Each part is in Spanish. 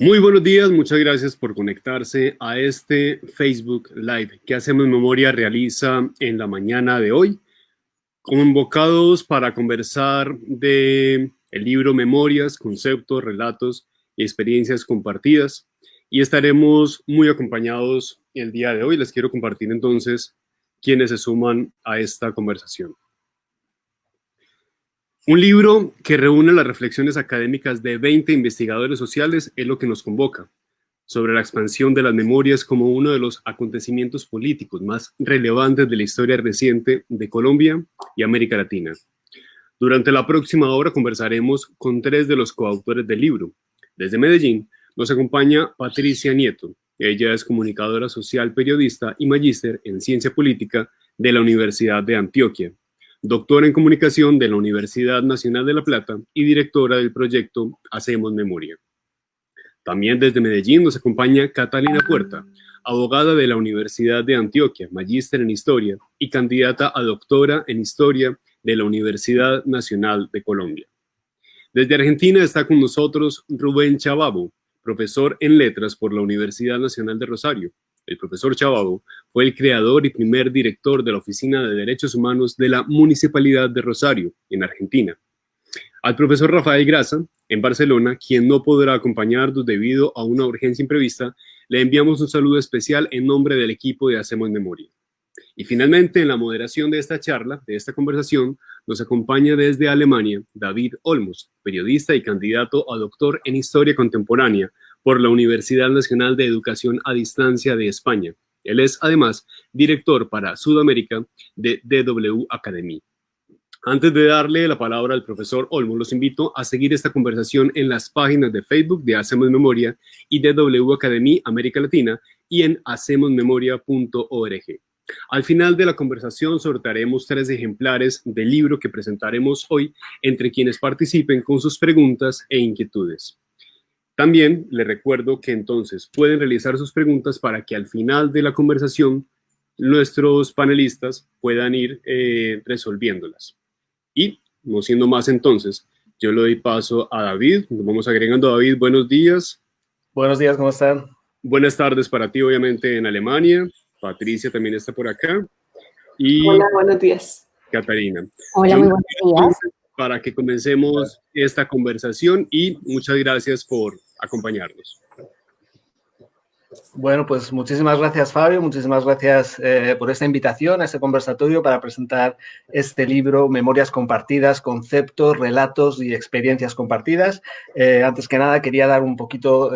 Muy buenos días, muchas gracias por conectarse a este Facebook Live que Hacemos Memoria realiza en la mañana de hoy, convocados para conversar de el libro Memorias, conceptos, relatos y experiencias compartidas. Y estaremos muy acompañados el día de hoy. Les quiero compartir entonces quienes se suman a esta conversación. Un libro que reúne las reflexiones académicas de 20 investigadores sociales es lo que nos convoca, sobre la expansión de las memorias como uno de los acontecimientos políticos más relevantes de la historia reciente de Colombia y América Latina. Durante la próxima hora conversaremos con tres de los coautores del libro. Desde Medellín nos acompaña Patricia Nieto. Ella es comunicadora social, periodista y magíster en ciencia política de la Universidad de Antioquia, doctora en comunicación de la Universidad Nacional de La Plata y directora del proyecto Hacemos Memoria. También desde Medellín nos acompaña Catalina Puerta, abogada de la Universidad de Antioquia, magíster en Historia y candidata a doctora en Historia de la Universidad Nacional de Colombia. Desde Argentina está con nosotros Rubén Chababo, profesor en Letras por la Universidad Nacional de Rosario. El profesor Chababo fue el creador y primer director de la Oficina de Derechos Humanos de la Municipalidad de Rosario, en Argentina. Al profesor Rafael Grasa, en Barcelona, quien no podrá acompañarnos debido a una urgencia imprevista, le enviamos un saludo especial en nombre del equipo de Hacemos Memoria. Y finalmente, en la moderación de esta charla, de esta conversación, nos acompaña desde Alemania David Olmos, periodista y candidato a doctor en Historia Contemporánea por la Universidad Nacional de Educación a Distancia de España. Él es, además, director para Sudamérica de DW Academy. Antes de darle la palabra al profesor Olmos, los invito a seguir esta conversación en las páginas de Facebook de Hacemos Memoria y de DW Academy América Latina y en hacemosmemoria.org. Al final de la conversación sortearemos 3 ejemplares del libro que presentaremos hoy entre quienes participen con sus preguntas e inquietudes. También les recuerdo que entonces pueden realizar sus preguntas para que al final de la conversación nuestros panelistas puedan ir resolviéndolas. Y, no siendo más entonces, yo le doy paso a David. Nos vamos agregando. David, buenos días. Buenos días, ¿cómo están? Buenas tardes para ti, obviamente, en Alemania. Patricia también está por acá. Y hola, buenos días. Catarina. Hola, muy buenos días. Para que comencemos esta conversación y muchas gracias por acompañarnos. Bueno, pues muchísimas gracias, Fabio, muchísimas gracias por esta invitación a este conversatorio para presentar este libro, Memorias Compartidas, Conceptos, Relatos y Experiencias Compartidas. Antes que nada, quería dar un poquito,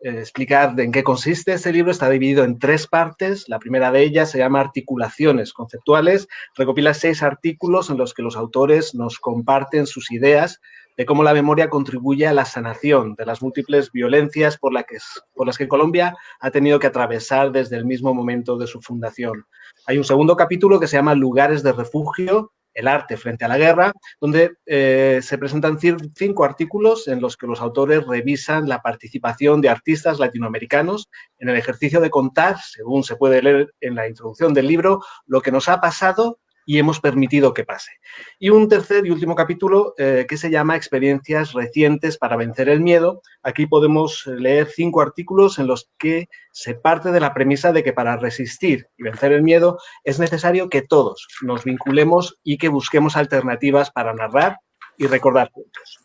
explicar en qué consiste este libro. Está dividido en 3 partes. La primera de ellas se llama Articulaciones Conceptuales. Recopila 6 artículos en los que los autores nos comparten sus ideas de cómo la memoria contribuye a la sanación de las múltiples violencias por las que Colombia ha tenido que atravesar desde el mismo momento de su fundación. Hay un segundo capítulo que se llama Lugares de Refugio, el arte frente a la guerra, donde se presentan 5 artículos en los que los autores revisan la participación de artistas latinoamericanos en el ejercicio de contar, según se puede leer en la introducción del libro, lo que nos ha pasado y hemos permitido que pase. Y un tercer y último capítulo que se llama Experiencias recientes para vencer el miedo. Aquí podemos leer 5 artículos en los que se parte de la premisa de que para resistir y vencer el miedo es necesario que todos nos vinculemos y que busquemos alternativas para narrar y recordar juntos.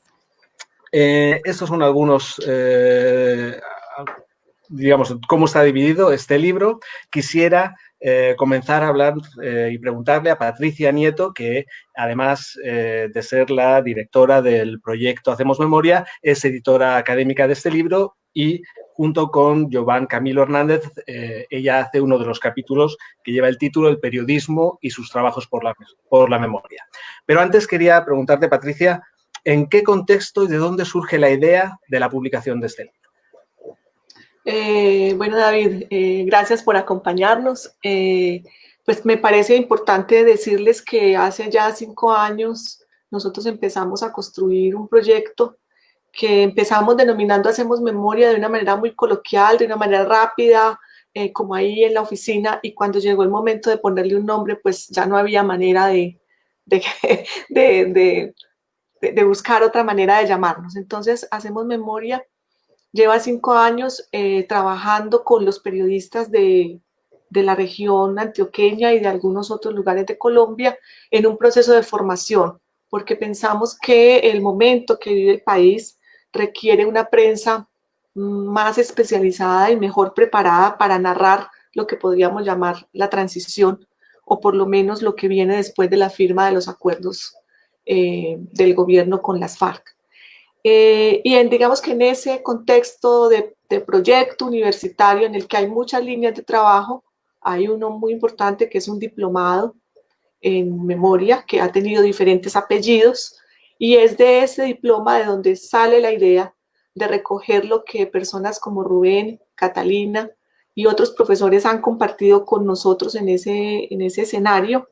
Estos son algunos, digamos, cómo está dividido este libro. Quisiera comenzar a hablar y preguntarle a Patricia Nieto, que además de ser la directora del proyecto Hacemos Memoria, es editora académica de este libro y junto con Jovan Camilo Hernández, ella hace uno de los capítulos que lleva el título El periodismo y sus trabajos por la memoria. Pero antes quería preguntarte, Patricia, ¿en qué contexto y de dónde surge la idea de la publicación de este libro? Bueno, David, gracias por acompañarnos. Pues me parece importante decirles que hace ya 5 años nosotros empezamos a construir un proyecto que empezamos denominando Hacemos Memoria de una manera muy coloquial, de una manera rápida, como ahí en la oficina, y cuando llegó el momento de ponerle un nombre, pues ya no había manera de buscar otra manera de llamarnos. Entonces, Hacemos Memoria lleva 5 años trabajando con los periodistas de la región antioqueña y de algunos otros lugares de Colombia en un proceso de formación, porque pensamos que el momento que vive el país requiere una prensa más especializada y mejor preparada para narrar lo que podríamos llamar la transición, o por lo menos lo que viene después de la firma de los acuerdos del gobierno con las FARC. Digamos que en ese contexto de proyecto universitario en el que hay muchas líneas de trabajo, hay uno muy importante que es un diplomado en memoria que ha tenido diferentes apellidos, y es de ese diploma de donde sale la idea de recoger lo que personas como Rubén, Catalina y otros profesores han compartido con nosotros en ese escenario,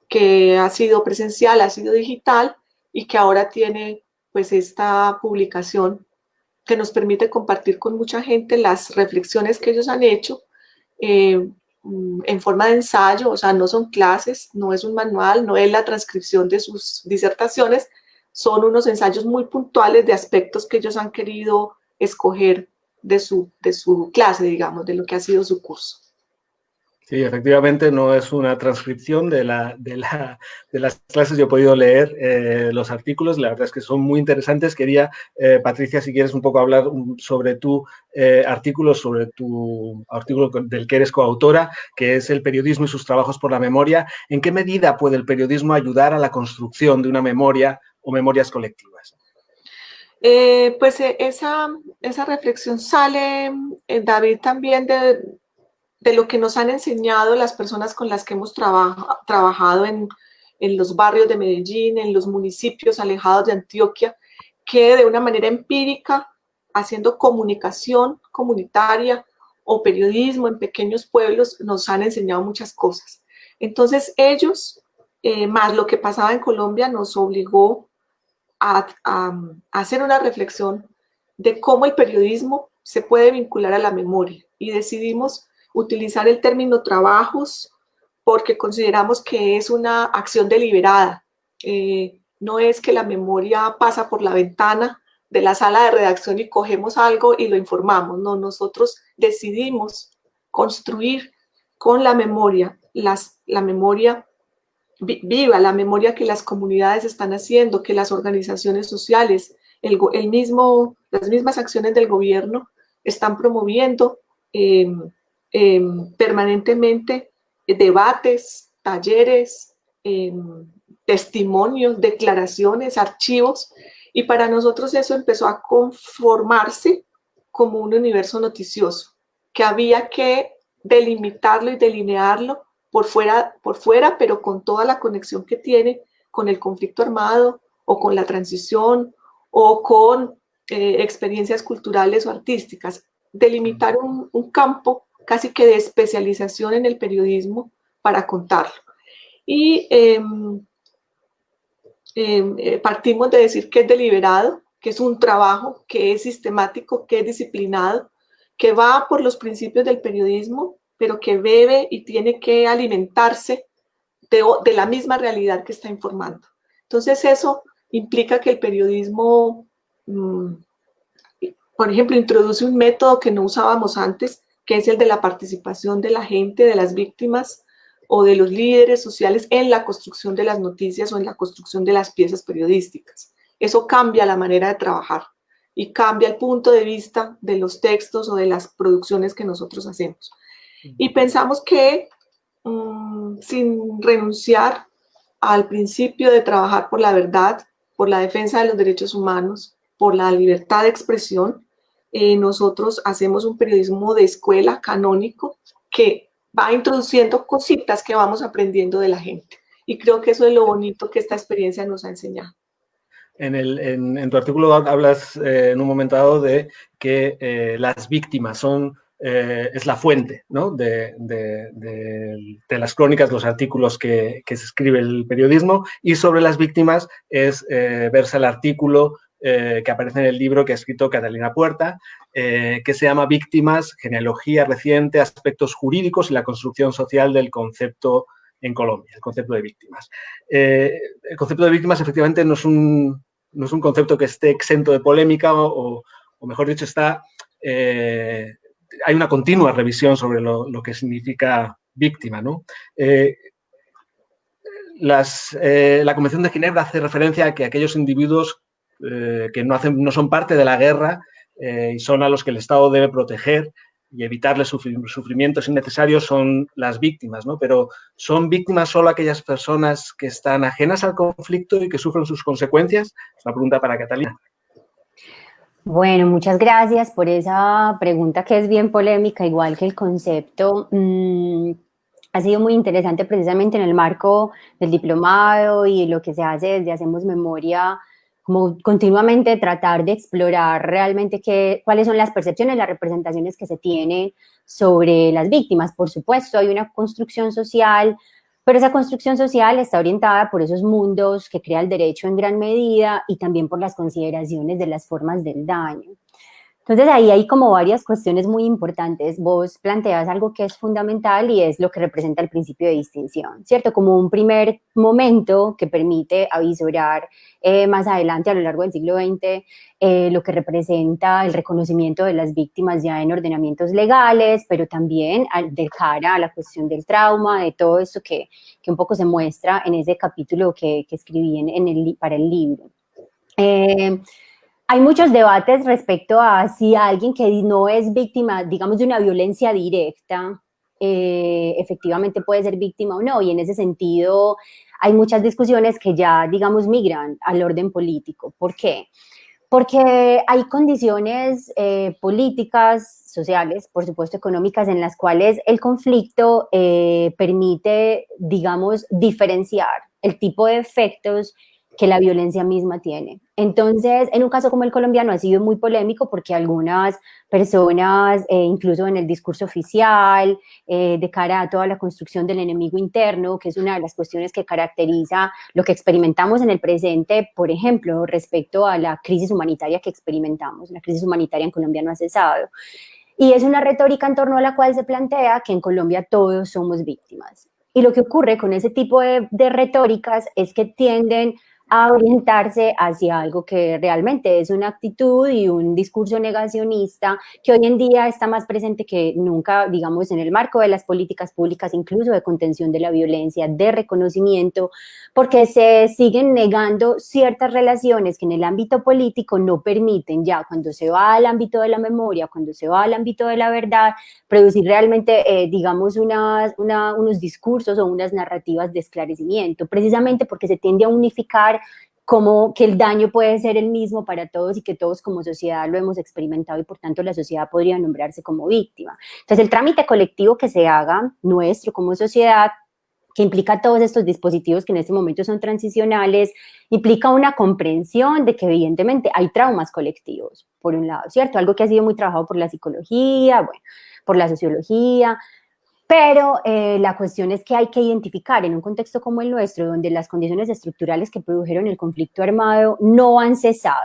que ha sido presencial, ha sido digital, y que ahora tiene pues esta publicación que nos permite compartir con mucha gente las reflexiones que ellos han hecho en forma de ensayo. O sea, no son clases, no es un manual, no es la transcripción de sus disertaciones, son unos ensayos muy puntuales de aspectos que ellos han querido escoger de su clase, digamos, de lo que ha sido su curso. Sí, efectivamente no es una transcripción de las clases. Yo he podido leer los artículos, la verdad es que son muy interesantes. Quería, Patricia, si quieres un poco hablar sobre tu artículo del que eres coautora, que es El periodismo y sus trabajos por la memoria. ¿En qué medida puede el periodismo ayudar a la construcción de una memoria o memorias colectivas? Pues esa reflexión sale, David, también de lo que nos han enseñado las personas con las que hemos trabajado en los barrios de Medellín, en los municipios alejados de Antioquia, que de una manera empírica, haciendo comunicación comunitaria o periodismo en pequeños pueblos, nos han enseñado muchas cosas. Entonces ellos, más lo que pasaba en Colombia, nos obligó a hacer una reflexión de cómo el periodismo se puede vincular a la memoria, y decidimos utilizar el término trabajos porque consideramos que es una acción deliberada. No es que la memoria pasa por la ventana de la sala de redacción y cogemos algo y lo informamos. No, nosotros decidimos construir con la memoria, la memoria viva, la memoria que las comunidades están haciendo, que las organizaciones sociales, las mismas acciones del gobierno están promoviendo permanentemente debates, talleres, testimonios, declaraciones, archivos, y para nosotros eso empezó a conformarse como un universo noticioso, que había que delimitarlo y delinearlo por fuera, pero con toda la conexión que tiene con el conflicto armado o con la transición o con experiencias culturales o artísticas. Delimitar un campo casi que de especialización en el periodismo para contarlo. Y partimos de decir que es deliberado, que es un trabajo, que es sistemático, que es disciplinado, que va por los principios del periodismo, pero que bebe y tiene que alimentarse de la misma realidad que está informando. Entonces eso implica que el periodismo, por ejemplo, introduce un método que no usábamos antes, que es el de la participación de la gente, de las víctimas o de los líderes sociales en la construcción de las noticias o en la construcción de las piezas periodísticas. Eso cambia la manera de trabajar y cambia el punto de vista de los textos o de las producciones que nosotros hacemos. Y pensamos que sin renunciar al principio de trabajar por la verdad, por la defensa de los derechos humanos, por la libertad de expresión, nosotros hacemos un periodismo de escuela canónico que va introduciendo cositas que vamos aprendiendo de la gente. Y creo que eso es lo bonito que esta experiencia nos ha enseñado. En tu artículo hablas en un momento dado de que las víctimas es la fuente, ¿no?, de las crónicas, los artículos que se escribe el periodismo, y sobre las víctimas es verse el artículo que aparece en el libro que ha escrito Catalina Puerta, que se llama Víctimas, genealogía reciente, aspectos jurídicos y la construcción social del concepto en Colombia, el concepto de víctimas. El concepto de víctimas efectivamente no es un concepto que esté exento de polémica o mejor dicho, está hay una continua revisión sobre lo que significa víctima, ¿no? La Convención de Ginebra hace referencia a que aquellos individuos que no son parte de la guerra y son a los que el Estado debe proteger y evitarles sufrimientos innecesarios son las víctimas, ¿no? Pero ¿son víctimas solo aquellas personas que están ajenas al conflicto y que sufren sus consecuencias? Es una pregunta para Catalina. Bueno, muchas gracias por esa pregunta que es bien polémica, igual que el concepto. Ha sido muy interesante precisamente en el marco del diplomado y lo que se hace desde Hacemos Memoria, como continuamente tratar de explorar realmente cuáles son las percepciones, las representaciones que se tienen sobre las víctimas. Por supuesto, hay una construcción social, pero esa construcción social está orientada por esos mundos que crea el derecho en gran medida y también por las consideraciones de las formas del daño. Entonces ahí hay como varias cuestiones muy importantes. Vos planteas algo que es fundamental y es lo que representa el principio de distinción, ¿cierto? Como un primer momento que permite avisorar más adelante a lo largo del siglo XX lo que representa el reconocimiento de las víctimas ya en ordenamientos legales, pero también de cara a la cuestión del trauma, de todo eso que un poco se muestra en ese capítulo que escribí para el libro. Hay muchos debates respecto a si alguien que no es víctima, digamos, de una violencia directa, efectivamente puede ser víctima o no, y en ese sentido hay muchas discusiones que ya, digamos, migran al orden político. ¿Por qué? Porque hay condiciones políticas, sociales, por supuesto económicas, en las cuales el conflicto permite, digamos, diferenciar el tipo de efectos que la violencia misma tiene. Entonces, en un caso como el colombiano ha sido muy polémico porque algunas personas, incluso en el discurso oficial, de cara a toda la construcción del enemigo interno, que es una de las cuestiones que caracteriza lo que experimentamos en el presente, por ejemplo, respecto a la crisis humanitaria que experimentamos. La crisis humanitaria en Colombia no ha cesado. Y es una retórica en torno a la cual se plantea que en Colombia todos somos víctimas. Y lo que ocurre con ese tipo de retóricas es que tienden a orientarse hacia algo que realmente es una actitud y un discurso negacionista que hoy en día está más presente que nunca, digamos, en el marco de las políticas públicas, incluso de contención de la violencia, de reconocimiento, porque se siguen negando ciertas relaciones que en el ámbito político no permiten ya, cuando se va al ámbito de la memoria, cuando se va al ámbito de la verdad, producir realmente, digamos, unos discursos o unas narrativas de esclarecimiento, precisamente porque se tiende a unificar como que el daño puede ser el mismo para todos y que todos como sociedad lo hemos experimentado y por tanto la sociedad podría nombrarse como víctima. Entonces el trámite colectivo que se haga nuestro como sociedad, que implica todos estos dispositivos que en este momento son transicionales, implica una comprensión de que evidentemente hay traumas colectivos, por un lado, ¿cierto? Algo que ha sido muy trabajado por la psicología, bueno, por la sociología, pero la cuestión es que hay que identificar en un contexto como el nuestro, donde las condiciones estructurales que produjeron el conflicto armado no han cesado,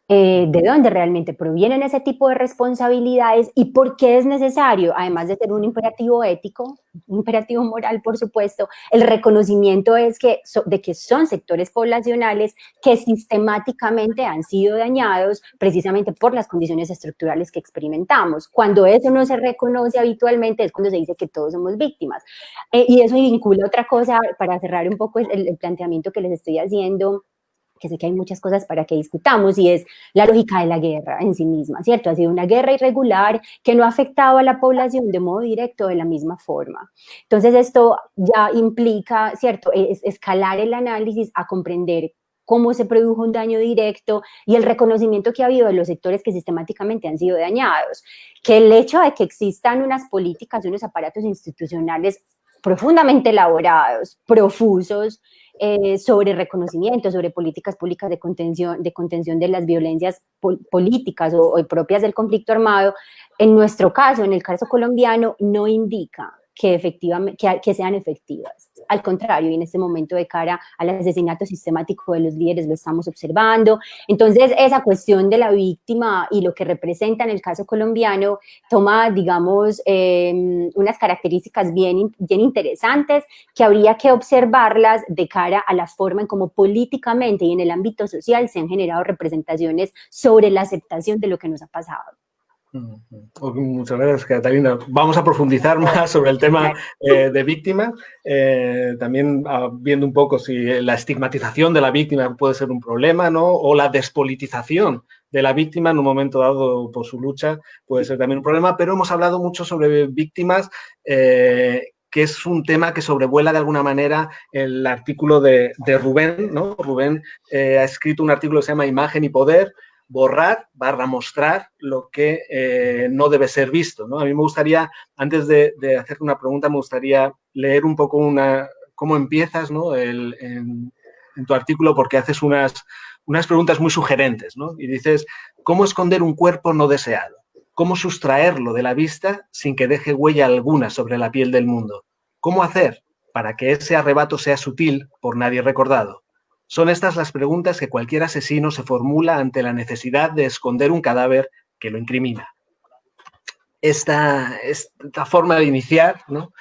de dónde realmente provienen ese tipo de responsabilidades y por qué es necesario, además de ser un imperativo ético, un imperativo moral, por supuesto, el reconocimiento es de que son sectores poblacionales que sistemáticamente han sido dañados precisamente por las condiciones estructurales que experimentamos. Cuando eso no se reconoce habitualmente es cuando se dice que todos somos víctimas. Y eso vincula otra cosa, para cerrar un poco el planteamiento que les estoy haciendo, que sé que hay muchas cosas para que discutamos, y es la lógica de la guerra en sí misma, ¿cierto? Ha sido una guerra irregular que no ha afectado a la población de modo directo de la misma forma. Entonces esto ya implica, ¿cierto?, escalar el análisis a comprender cómo se produjo un daño directo y el reconocimiento que ha habido de los sectores que sistemáticamente han sido dañados. Que el hecho de que existan unas políticas y unos aparatos institucionales profundamente elaborados, profusos, sobre reconocimiento, sobre políticas públicas de contención de las violencias políticas o propias del conflicto armado, en nuestro caso, en el caso colombiano, no indica que efectivamente que sean efectivas. Al contrario, y en este momento de cara al asesinato sistemático de los líderes lo estamos observando. Entonces, esa cuestión de la víctima y lo que representa en el caso colombiano toma, digamos, unas características bien interesantes que habría que observarlas de cara a la forma en cómo políticamente y en el ámbito social se han generado representaciones sobre la aceptación de lo que nos ha pasado. Muchas gracias, Catalina. Vamos a profundizar más sobre el tema de víctimas, también viendo un poco si la estigmatización de la víctima puede ser un problema, ¿no? O la despolitización de la víctima en un momento dado por su lucha puede ser también un problema, pero hemos hablado mucho sobre víctimas, que es un tema que sobrevuela de alguna manera el artículo de Rubén, ¿no? Rubén ha escrito un artículo que se llama Imagen y Poder, borrar/mostrar lo que no debe ser visto, ¿no? A mí me gustaría, antes de hacerte una pregunta, me gustaría leer un poco cómo empiezas, ¿no? En tu artículo, porque haces unas preguntas muy sugerentes, ¿no? Y dices, ¿cómo esconder un cuerpo no deseado? ¿Cómo sustraerlo de la vista sin que deje huella alguna sobre la piel del mundo? ¿Cómo hacer para que ese arrebato sea sutil, por nadie recordado? Son estas las preguntas que cualquier asesino se formula ante la necesidad de esconder un cadáver que lo incrimina. Esta forma de iniciar, ¿no?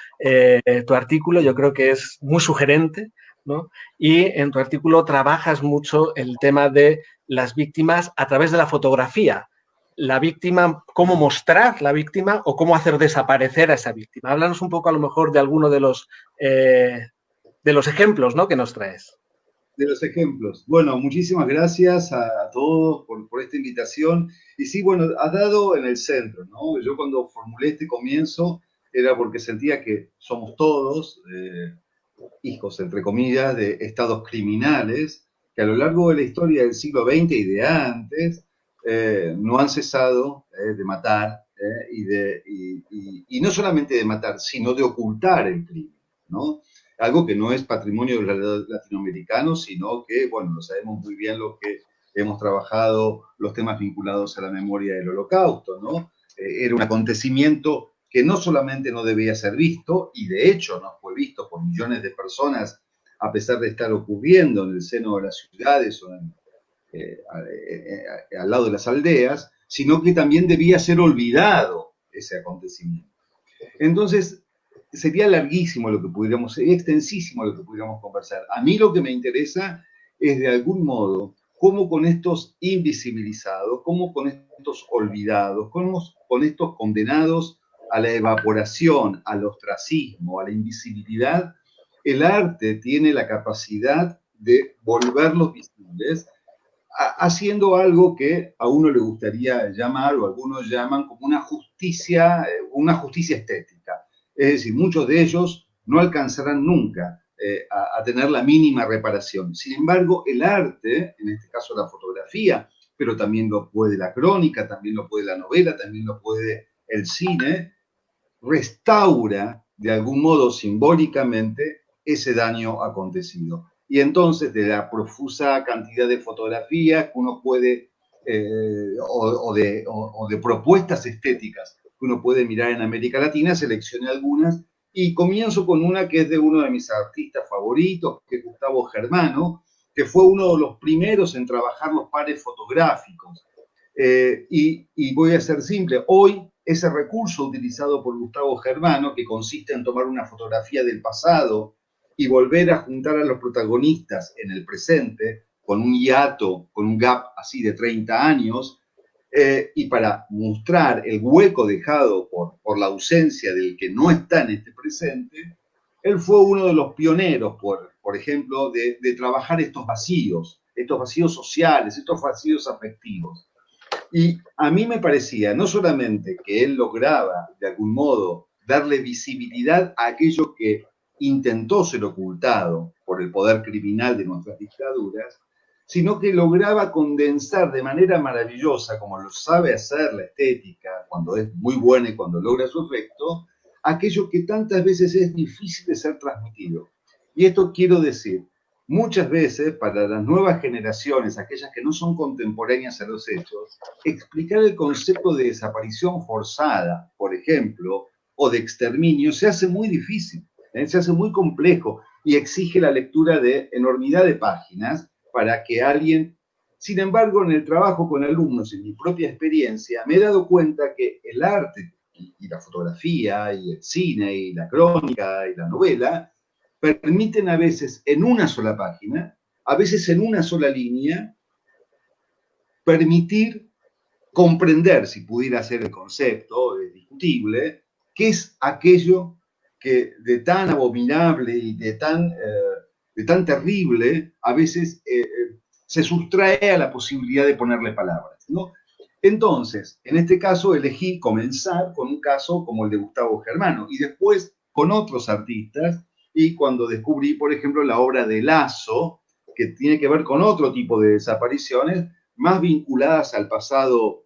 Tu artículo yo creo que es muy sugerente, ¿no? Y en tu artículo trabajas mucho el tema de las víctimas a través de la fotografía. La víctima, cómo mostrar la víctima o cómo hacer desaparecer a esa víctima. Háblanos un poco a lo mejor de alguno de los ejemplos, ¿no? que nos traes. De los ejemplos. Bueno, muchísimas gracias a todos por esta invitación. Y sí, bueno, has dado en el centro, ¿no? Yo cuando formulé este comienzo era porque sentía que somos todos hijos, entre comillas, de estados criminales que a lo largo de la historia del siglo XX y de antes no han cesado de matar y no solamente de matar, sino de ocultar el crimen, ¿no? Algo que no es patrimonio de los latinoamericanos, sino que, bueno, lo sabemos muy bien los que hemos trabajado los temas vinculados a la memoria del Holocausto, ¿no? Era un acontecimiento que no solamente no debía ser visto, y de hecho no fue visto por millones de personas, a pesar de estar ocurriendo en el seno de las ciudades o al lado de las aldeas, sino que también debía ser olvidado ese acontecimiento. Entonces, sería larguísimo lo que pudiéramos, sería extensísimo lo que pudiéramos conversar. A mí lo que me interesa es de algún modo cómo con estos invisibilizados, cómo con estos olvidados, cómo con estos condenados a la evaporación, al ostracismo, a la invisibilidad, el arte tiene la capacidad de volverlos visibles, haciendo algo que a uno le gustaría llamar, o algunos llaman como una justicia estética. Es decir, muchos de ellos no alcanzarán nunca a tener la mínima reparación. Sin embargo, el arte, en este caso la fotografía, pero también lo puede la crónica, también lo puede la novela, también lo puede el cine, restaura de algún modo simbólicamente ese daño acontecido. Y entonces, de la profusa cantidad de fotografías que uno puede, o de propuestas estéticas que uno puede mirar en América Latina, seleccioné algunas y comienzo con una que es de uno de mis artistas favoritos, que es Gustavo Germano, que fue uno de los primeros en trabajar los pares fotográficos. Y voy a ser simple, hoy ese recurso utilizado por Gustavo Germano, que consiste en tomar una fotografía del pasado y volver a juntar a los protagonistas en el presente, con un hiato, con un gap así de 30 años, y para mostrar el hueco dejado por la ausencia del que no está en este presente, él fue uno de los pioneros, por ejemplo, de trabajar estos vacíos sociales, estos vacíos afectivos. Y a mí me parecía no solamente que él lograba, de algún modo, darle visibilidad a aquello que intentó ser ocultado por el poder criminal de nuestras dictaduras, sino que lograba condensar de manera maravillosa, como lo sabe hacer la estética, cuando es muy buena y cuando logra su efecto, aquello que tantas veces es difícil de ser transmitido. Y esto quiero decir, muchas veces para las nuevas generaciones, aquellas que no son contemporáneas a los hechos, explicar el concepto de desaparición forzada, por ejemplo, o de exterminio, se hace muy difícil, se hace muy complejo y exige la lectura de enormidad de páginas para que alguien... Sin embargo, en el trabajo con alumnos, en mi propia experiencia, me he dado cuenta que el arte y la fotografía y el cine y la crónica y la novela permiten a veces en una sola página, a veces en una sola línea, permitir comprender, si pudiera ser el concepto, es discutible, qué es aquello que de tan abominable y de tan terrible a veces se sustrae a la posibilidad de ponerle palabras, ¿no? Entonces, en este caso elegí comenzar con un caso como el de Gustavo Germano y después con otros artistas, y cuando descubrí, por ejemplo, la obra de Lazo, que tiene que ver con otro tipo de desapariciones, más vinculadas al pasado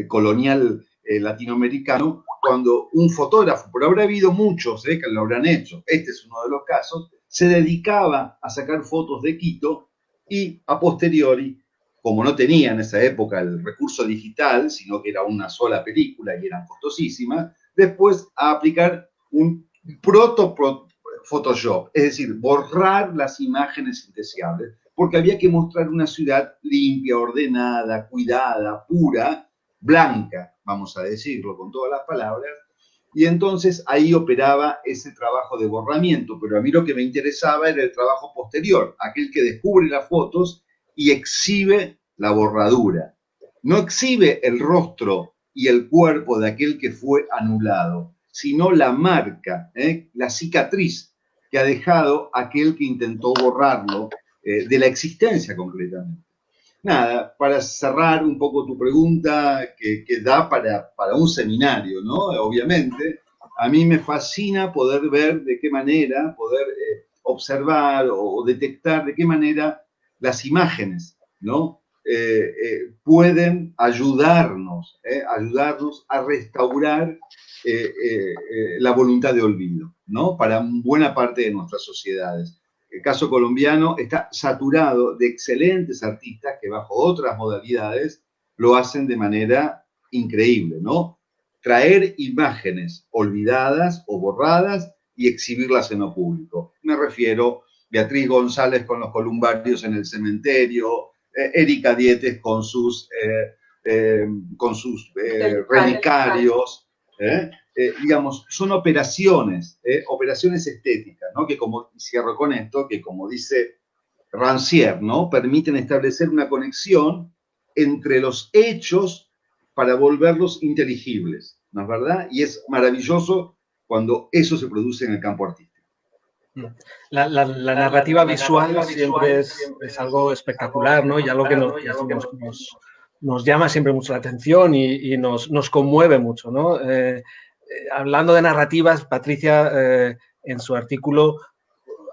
colonial latinoamericano, cuando un fotógrafo, pero habrá habido muchos que lo habrán hecho, este es uno de los casos, se dedicaba a sacar fotos de Quito y a posteriori, como no tenía en esa época el recurso digital, sino que era una sola película y eran costosísimas, después a aplicar un Photoshop, es decir, borrar las imágenes indeseables, porque había que mostrar una ciudad limpia, ordenada, cuidada, pura, blanca, vamos a decirlo con todas las palabras, y entonces ahí operaba ese trabajo de borramiento, pero a mí lo que me interesaba era el trabajo posterior, aquel que descubre las fotos y exhibe la borradura. No exhibe el rostro y el cuerpo de aquel que fue anulado, sino la marca, la cicatriz que ha dejado aquel que intentó borrarlo de la existencia concretamente. Nada, para cerrar un poco tu pregunta, que da para un seminario, ¿no? Obviamente, a mí me fascina poder ver de qué manera, poder observar o detectar de qué manera las imágenes, ¿no? Pueden ayudarnos a restaurar la voluntad de olvido, ¿no? Para buena parte de nuestras sociedades. El caso colombiano está saturado de excelentes artistas que bajo otras modalidades lo hacen de manera increíble, ¿no? Traer imágenes olvidadas o borradas y exhibirlas en lo público. Me refiero a Beatriz González con los columbarios en el cementerio, Erika Dietes con sus relicarios, digamos, son operaciones estéticas, ¿no? Que como, cierro con esto, que como dice Rancière, ¿no? Permiten establecer una conexión entre los hechos para volverlos inteligibles, ¿no es verdad? Y es maravilloso cuando eso se produce en el campo artístico. La narrativa visual siempre es algo espectacular, ¿no? Y algo que nos llama siempre mucho la atención y nos conmueve mucho, ¿no? Hablando de narrativas, Patricia, en su artículo,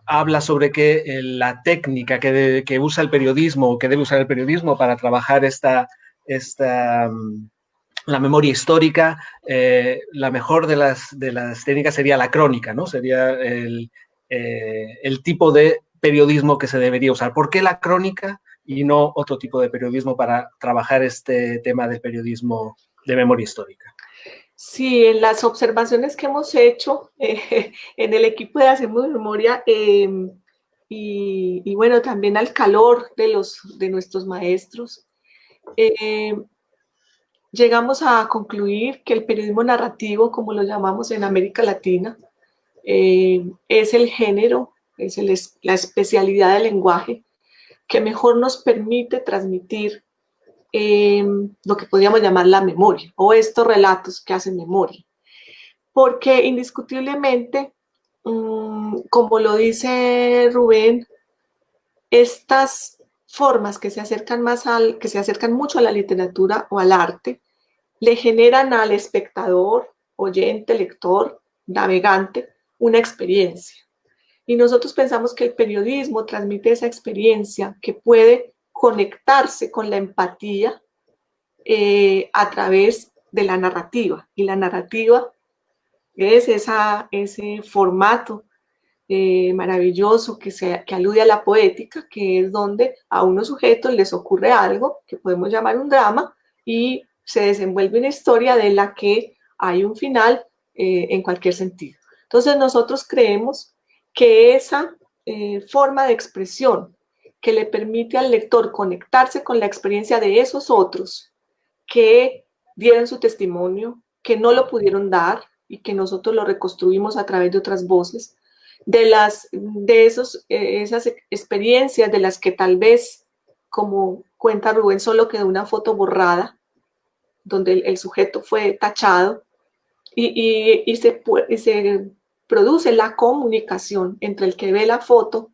habla sobre que la técnica que usa el periodismo, o que debe usar el periodismo para trabajar la memoria histórica, la mejor de las técnicas sería la crónica, ¿no? Sería el tipo de periodismo que se debería usar. ¿Por qué la crónica y no otro tipo de periodismo para trabajar este tema del periodismo de memoria histórica? Sí, en las observaciones que hemos hecho en el equipo de Hacemos Memoria y bueno, también al calor de nuestros maestros, llegamos a concluir que el periodismo narrativo, como lo llamamos en América Latina, es el género, la especialidad del lenguaje que mejor nos permite transmitir lo que podríamos llamar la memoria, o estos relatos que hacen memoria. Porque indiscutiblemente, como lo dice Rubén, estas formas que se acercan mucho a la literatura o al arte, le generan al espectador, oyente, lector, navegante, una experiencia. Y nosotros pensamos que el periodismo transmite esa experiencia que puede conectarse con la empatía a través de la narrativa. Y la narrativa es ese formato maravilloso que alude a la poética, que es donde a unos sujetos les ocurre algo que podemos llamar un drama y se desenvuelve una historia de la que hay un final en cualquier sentido. Entonces nosotros creemos que esa forma de expresión que le permite al lector conectarse con la experiencia de esos otros que dieron su testimonio, que no lo pudieron dar y que nosotros lo reconstruimos a través de otras voces, esas experiencias de las que tal vez como cuenta Rubén, solo quedó una foto borrada, donde el sujeto fue tachado, y se produce la comunicación entre el que ve la foto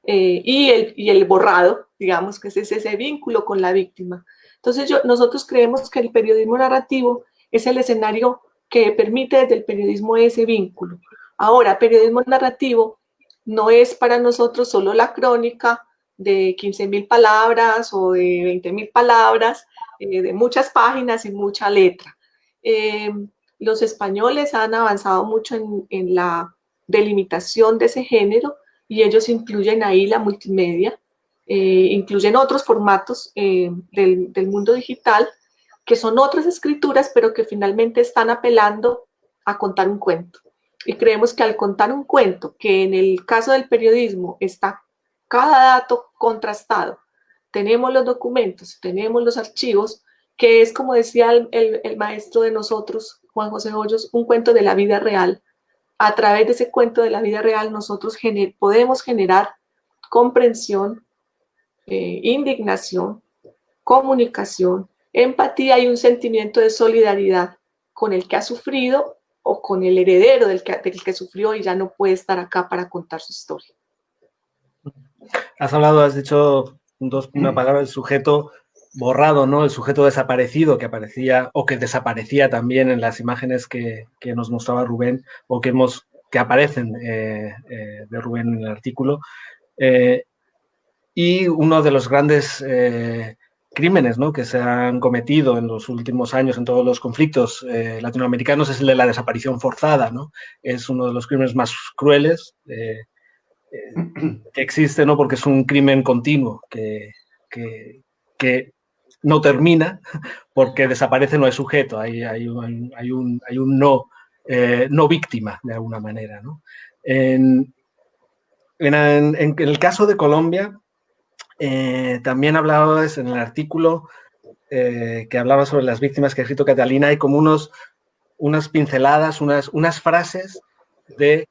y el borrado, digamos, que es ese vínculo con la víctima. Entonces nosotros creemos que el periodismo narrativo es el escenario que permite desde el periodismo ese vínculo. Ahora, periodismo narrativo no es para nosotros solo la crónica de 15.000 palabras o de 20.000 palabras, de muchas páginas y mucha letra. Los españoles han avanzado mucho en la delimitación de ese género y ellos incluyen ahí la multimedia, incluyen otros formatos del mundo digital, que son otras escrituras, pero que finalmente están apelando a contar un cuento. Y creemos que al contar un cuento, que en el caso del periodismo está cada dato contrastado, tenemos los documentos, tenemos los archivos, que es, como decía el maestro de nosotros, Juan José Hoyos, un cuento de la vida real. A través de ese cuento de la vida real nosotros podemos generar comprensión, indignación, comunicación, empatía y un sentimiento de solidaridad con el que ha sufrido o con el heredero del que sufrió y ya no puede estar acá para contar su historia. Has dicho una palabra, el sujeto borrado, ¿no? El sujeto desaparecido que aparecía o que desaparecía también en las imágenes que nos mostraba Rubén o que aparecen de Rubén en el artículo. Y uno de los grandes crímenes, ¿no?, que se han cometido en los últimos años en todos los conflictos latinoamericanos es el de la desaparición forzada, ¿no? Es uno de los crímenes más crueles que existe, ¿no?, porque es un crimen continuo que no termina porque desaparece, no hay sujeto, hay un no víctima de alguna manera, ¿no? En el caso de Colombia, también hablabas en el artículo que hablaba sobre las víctimas que ha escrito Catalina, hay como unas pinceladas, unas frases de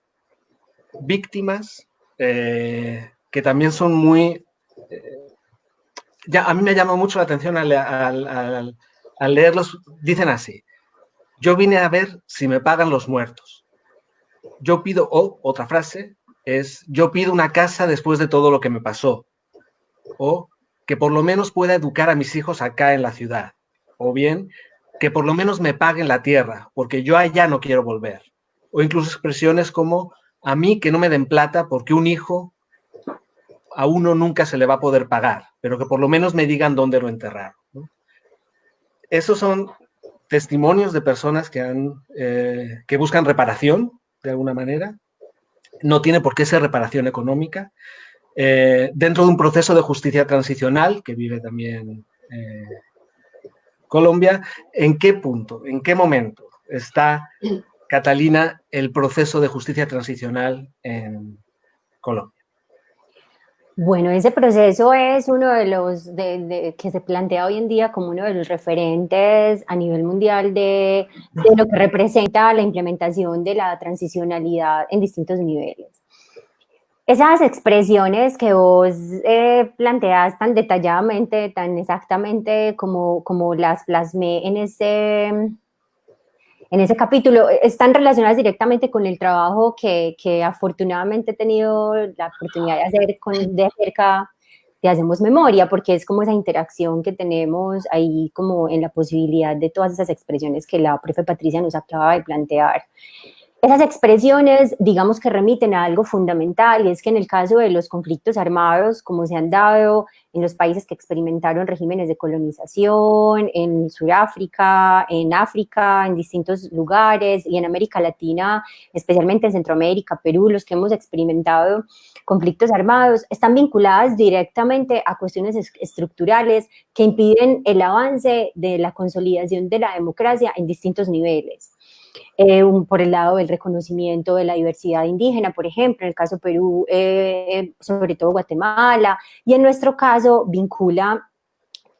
víctimas que también son muy... a mí me llama mucho la atención al leerlos. Dicen así: yo vine a ver si me pagan los muertos. Yo pido, o otra frase es: yo pido una casa después de todo lo que me pasó. O que por lo menos pueda educar a mis hijos acá en la ciudad. O bien, que por lo menos me paguen la tierra, porque yo allá no quiero volver. O incluso expresiones como: a mí que no me den plata porque un hijo a uno nunca se le va a poder pagar, pero que por lo menos me digan dónde lo enterraron, ¿no? Esos son testimonios de personas que buscan reparación, de alguna manera. No tiene por qué ser reparación económica. Dentro de un proceso de justicia transicional que vive también Colombia, ¿en qué punto, en qué momento está, Catalina, el proceso de justicia transicional en Colombia? Bueno, ese proceso es uno de los que se plantea hoy en día como uno de los referentes a nivel mundial de lo que representa la implementación de la transicionalidad en distintos niveles. Esas expresiones que vos planteas tan detalladamente, tan exactamente como las plasmé en ese capítulo, están relacionadas directamente con el trabajo que afortunadamente he tenido la oportunidad de hacer de cerca de Hacemos Memoria, porque es como esa interacción que tenemos ahí como en la posibilidad de todas esas expresiones que la profe Patricia nos acaba de plantear. Esas expresiones, digamos que remiten a algo fundamental, y es que en el caso de los conflictos armados, como se han dado en los países que experimentaron regímenes de colonización, en Sudáfrica, en África, en distintos lugares, y en América Latina, especialmente en Centroamérica, Perú, los que hemos experimentado conflictos armados, están vinculadas directamente a cuestiones estructurales que impiden el avance de la consolidación de la democracia en distintos niveles. Por el lado del reconocimiento de la diversidad indígena, por ejemplo, en el caso de Perú, sobre todo Guatemala, y en nuestro caso vincula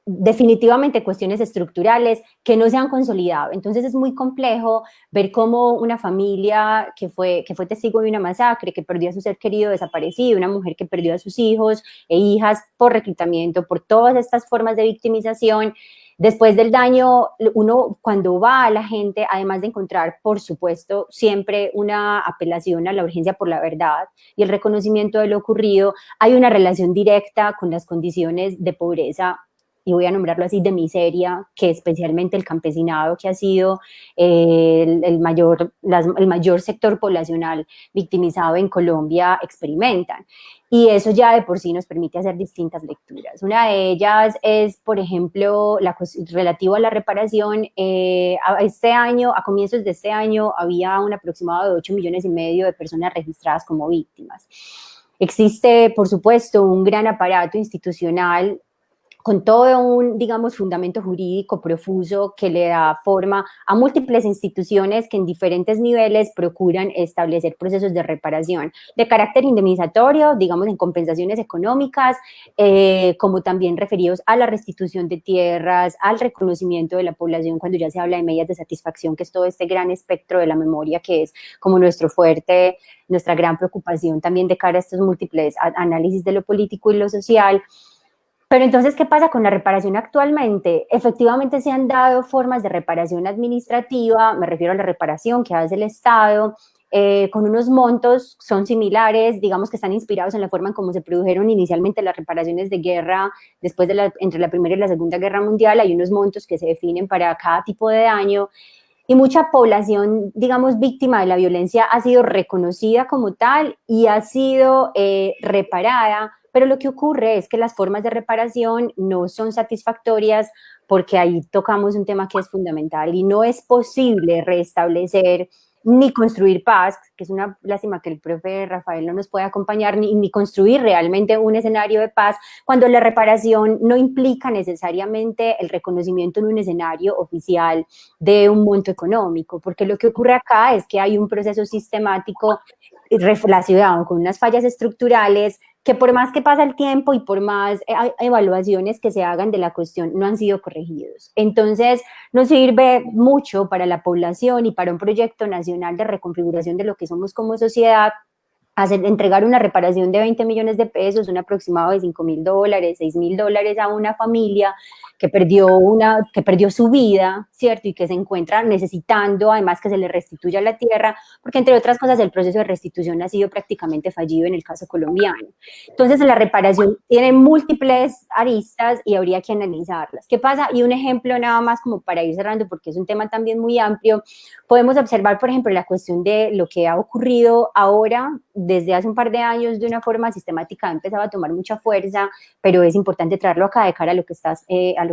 definitivamente cuestiones estructurales que no se han consolidado. Entonces es muy complejo ver cómo una familia que fue testigo de una masacre, que perdió a su ser querido desaparecido, una mujer que perdió a sus hijos e hijas por reclutamiento, por todas estas formas de victimización, después del daño, uno cuando va a la gente, además de encontrar, por supuesto, siempre una apelación a la urgencia por la verdad y el reconocimiento de lo ocurrido, hay una relación directa con las condiciones de pobreza, y voy a nombrarlo así, de miseria, que especialmente el campesinado, que ha sido el mayor sector poblacional victimizado en Colombia, experimentan. Y eso ya de por sí nos permite hacer distintas lecturas. Una de ellas es, por ejemplo, relativo a la reparación. Este año, a comienzos de este año, había un aproximado de 8,5 millones de personas registradas como víctimas. Existe, por supuesto, un gran aparato institucional con todo un, digamos, fundamento jurídico profuso que le da forma a múltiples instituciones que en diferentes niveles procuran establecer procesos de reparación de carácter indemnizatorio, digamos, en compensaciones económicas, como también referidos a la restitución de tierras, al reconocimiento de la población cuando ya se habla de medidas de satisfacción, que es todo este gran espectro de la memoria que es como nuestro fuerte, nuestra gran preocupación también de cara a estos múltiples análisis de lo político y lo social. Pero entonces, ¿qué pasa con la reparación actualmente? Efectivamente se han dado formas de reparación administrativa, me refiero a la reparación que hace el Estado, con unos montos, son similares, digamos que están inspirados en la forma en cómo se produjeron inicialmente las reparaciones de guerra después de entre la Primera y la Segunda Guerra Mundial. Hay unos montos que se definen para cada tipo de daño, y mucha población, digamos, víctima de la violencia ha sido reconocida como tal y ha sido reparada. Pero lo que ocurre es que las formas de reparación no son satisfactorias, porque ahí tocamos un tema que es fundamental y no es posible restablecer ni construir paz, que es una lástima que el profe Rafael no nos puede acompañar, ni construir realmente un escenario de paz, cuando la reparación no implica necesariamente el reconocimiento en un escenario oficial de un monto económico, porque lo que ocurre acá es que hay un proceso sistemático relacionado con unas fallas estructurales que por más que pasa el tiempo y por más evaluaciones que se hagan de la cuestión, no han sido corregidos. Entonces, no sirve mucho para la población y para un proyecto nacional de reconfiguración de lo que somos como sociedad, entregar una reparación de 20 millones de pesos, un aproximado de $5,000, $6,000 a una familia que perdió su vida, ¿cierto? Y que se encuentra necesitando, además, que se le restituya la tierra, porque entre otras cosas el proceso de restitución ha sido prácticamente fallido en el caso colombiano. Entonces la reparación tiene múltiples aristas y habría que analizarlas. ¿Qué pasa? Y un ejemplo nada más como para ir cerrando, porque es un tema también muy amplio. Podemos observar, por ejemplo, la cuestión de lo que ha ocurrido ahora, desde hace un par de años, de una forma sistemática ha empezado a tomar mucha fuerza, pero es importante traerlo acá de cara a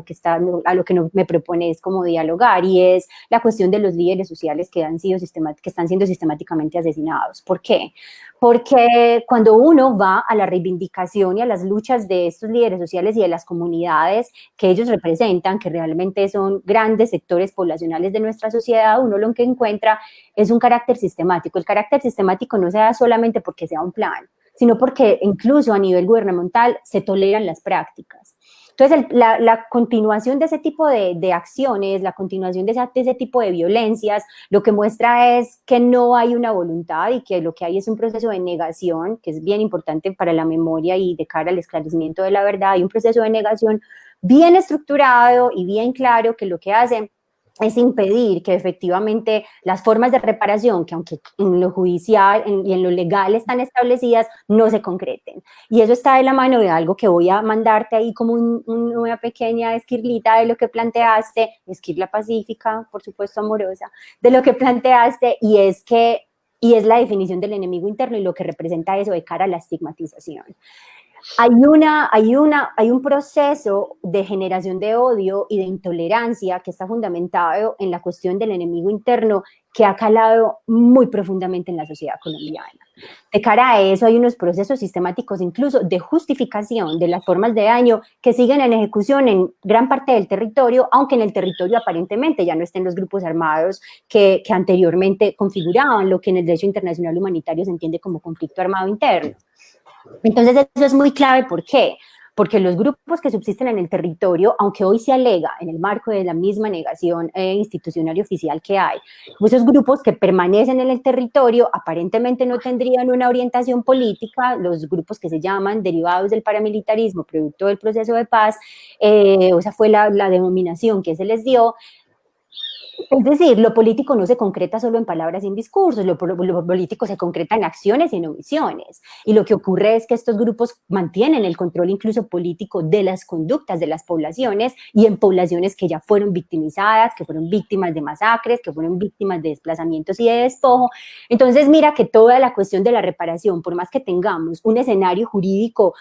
lo que no me propone es como dialogar, y es la cuestión de los líderes sociales que están siendo sistemáticamente asesinados. ¿Por qué? Porque cuando uno va a la reivindicación y a las luchas de estos líderes sociales y de las comunidades que ellos representan, que realmente son grandes sectores poblacionales de nuestra sociedad, uno lo que encuentra es un carácter sistemático. El carácter sistemático no se da solamente porque sea un plan, sino porque incluso a nivel gubernamental se toleran las prácticas. Entonces, la continuación de ese tipo de acciones, la continuación de ese tipo de violencias, lo que muestra es que no hay una voluntad y que lo que hay es un proceso de negación, que es bien importante para la memoria y de cara al esclarecimiento de la verdad. Hay un proceso de negación bien estructurado y bien claro que lo que hace es impedir que efectivamente las formas de reparación, que aunque en lo judicial y en lo legal están establecidas, no se concreten. Y eso está de la mano de algo que voy a mandarte ahí como una pequeña esquirlita de lo que planteaste, esquirla pacífica, por supuesto amorosa, de lo que planteaste, y es la definición del enemigo interno y lo que representa eso de cara a la estigmatización. Hay un proceso de generación de odio y de intolerancia que está fundamentado en la cuestión del enemigo interno, que ha calado muy profundamente en la sociedad colombiana. De cara a eso hay unos procesos sistemáticos incluso de justificación de las formas de daño que siguen en ejecución en gran parte del territorio, aunque en el territorio aparentemente ya no estén los grupos armados que anteriormente configuraban lo que en el derecho internacional humanitario se entiende como conflicto armado interno. Entonces eso es muy clave. ¿Por qué? porque los grupos que subsisten en el territorio, aunque hoy se alega en el marco de la misma negación institucional y oficial que hay, esos grupos que permanecen en el territorio aparentemente no tendrían una orientación política, los grupos que se llaman derivados del paramilitarismo, producto del proceso de paz, esa fue la denominación que se les dio. Es decir, lo político no se concreta solo en palabras y en discursos, lo político se concreta en acciones y en omisiones. Y lo que ocurre es que estos grupos mantienen el control incluso político de las conductas de las poblaciones y en poblaciones que ya fueron victimizadas, que fueron víctimas de masacres, que fueron víctimas de desplazamientos y de despojo. Entonces, mira que toda la cuestión de la reparación, por más que tengamos un escenario jurídico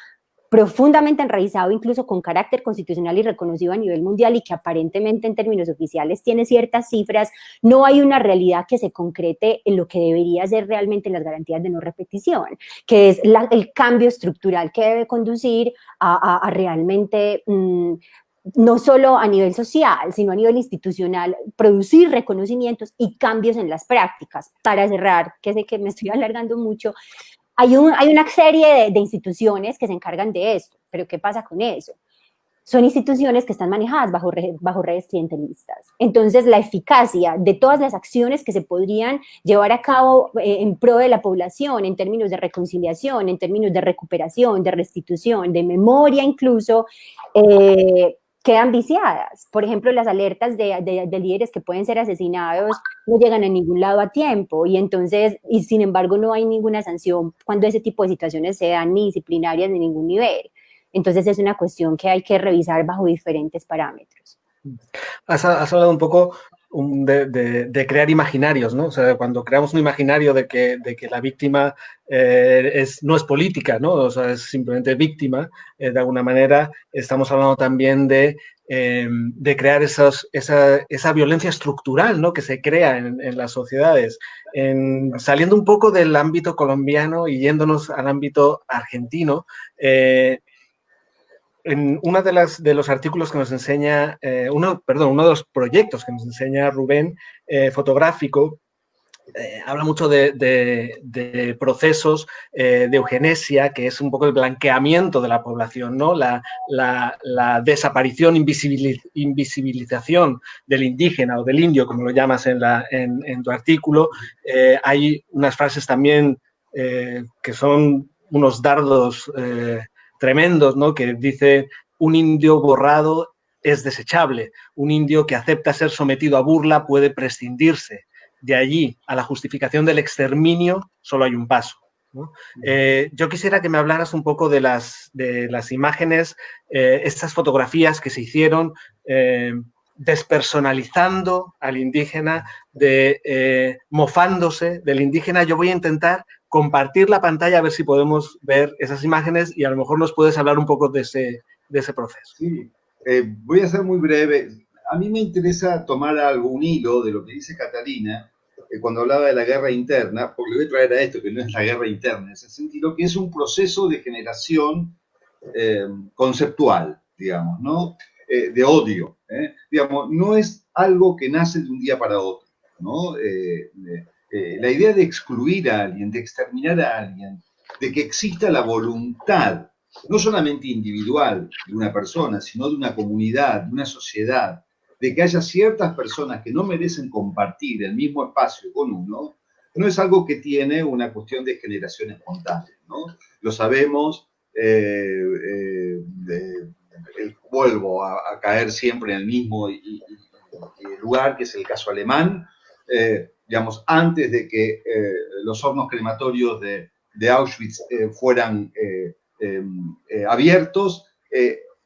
profundamente enraizado, incluso con carácter constitucional y reconocido a nivel mundial y que aparentemente en términos oficiales tiene ciertas cifras, no hay una realidad que se concrete en lo que debería ser realmente las garantías de no repetición, que es el cambio estructural que debe conducir a realmente no solo a nivel social, sino a nivel institucional, producir reconocimientos y cambios en las prácticas. Para cerrar, que sé que me estoy alargando mucho, hay una serie de instituciones que se encargan de esto, pero ¿qué pasa con eso? Son instituciones que están manejadas bajo redes clientelistas. Entonces, la eficacia de todas las acciones que se podrían llevar a cabo en pro de la población, en términos de reconciliación, en términos de recuperación, de restitución, de memoria incluso, quedan viciadas. Por ejemplo, las alertas de líderes que pueden ser asesinados no llegan a ningún lado a tiempo y entonces, y sin embargo no hay ninguna sanción cuando ese tipo de situaciones se dan, ni disciplinarias ni ningún nivel. Entonces es una cuestión que hay que revisar bajo diferentes parámetros. Has hablado un poco de crear imaginarios, ¿no? O sea, cuando creamos un imaginario de que la víctima no es política, ¿no? O sea, es simplemente víctima, de alguna manera estamos hablando también de crear esa violencia estructural, ¿no? Que se crea en las sociedades. Saliendo un poco del ámbito colombiano y yéndonos al ámbito argentino, en uno de los artículos que nos enseña, uno de los proyectos que nos enseña Rubén, fotográfico, habla mucho de procesos de eugenesia, que es un poco el blanqueamiento de la población, ¿no? La desaparición, invisibilización del indígena o del indio, como lo llamas en tu artículo. Hay unas frases también que son unos dardos tremendos, ¿no? Que dice: un indio borrado es desechable, un indio que acepta ser sometido a burla puede prescindirse. De allí a la justificación del exterminio solo hay un paso, ¿no? Yo quisiera que me hablaras un poco de las imágenes, estas fotografías que se hicieron despersonalizando al indígena, mofándose del indígena. Yo voy a intentar compartir la pantalla a ver si podemos ver esas imágenes y a lo mejor nos puedes hablar un poco de ese proceso. Sí, voy a ser muy breve. A mí me interesa tomar un hilo de lo que dice Catalina cuando hablaba de la guerra interna, porque le voy a traer a esto, que no es la guerra interna en ese sentido, que es un proceso de generación conceptual, digamos, ¿no? De odio, digamos, no es algo que nace de un día para otro, ¿no? La idea de excluir a alguien, de exterminar a alguien, de que exista la voluntad, no solamente individual de una persona, sino de una comunidad, de una sociedad, de que haya ciertas personas que no merecen compartir el mismo espacio con uno, no es algo que tiene una cuestión de generación espontánea, ¿no? Lo sabemos, vuelvo a caer siempre en el mismo lugar, que es el caso alemán. Digamos, antes de que los hornos crematorios de Auschwitz fueran abiertos,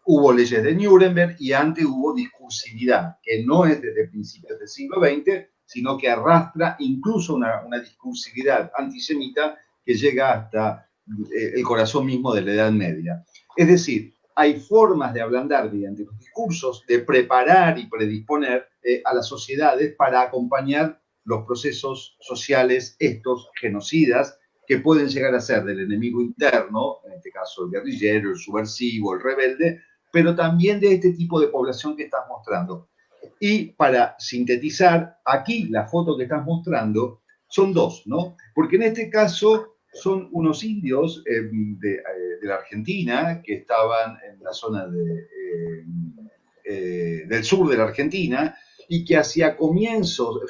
hubo leyes de Nuremberg y antes hubo discursividad, que no es desde principios del siglo XX, sino que arrastra incluso una discursividad antisemita que llega hasta el corazón mismo de la Edad Media. Es decir, hay formas de ablandar mediante los discursos, de preparar y predisponer a las sociedades para acompañar los procesos sociales, estos genocidas, que pueden llegar a ser del enemigo interno, en este caso el guerrillero, el subversivo, el rebelde, pero también de este tipo de población que estás mostrando. Y para sintetizar, aquí la foto que estás mostrando son dos, ¿no? Porque en este caso son unos indios de la Argentina que estaban en la zona del sur de la Argentina y que hacia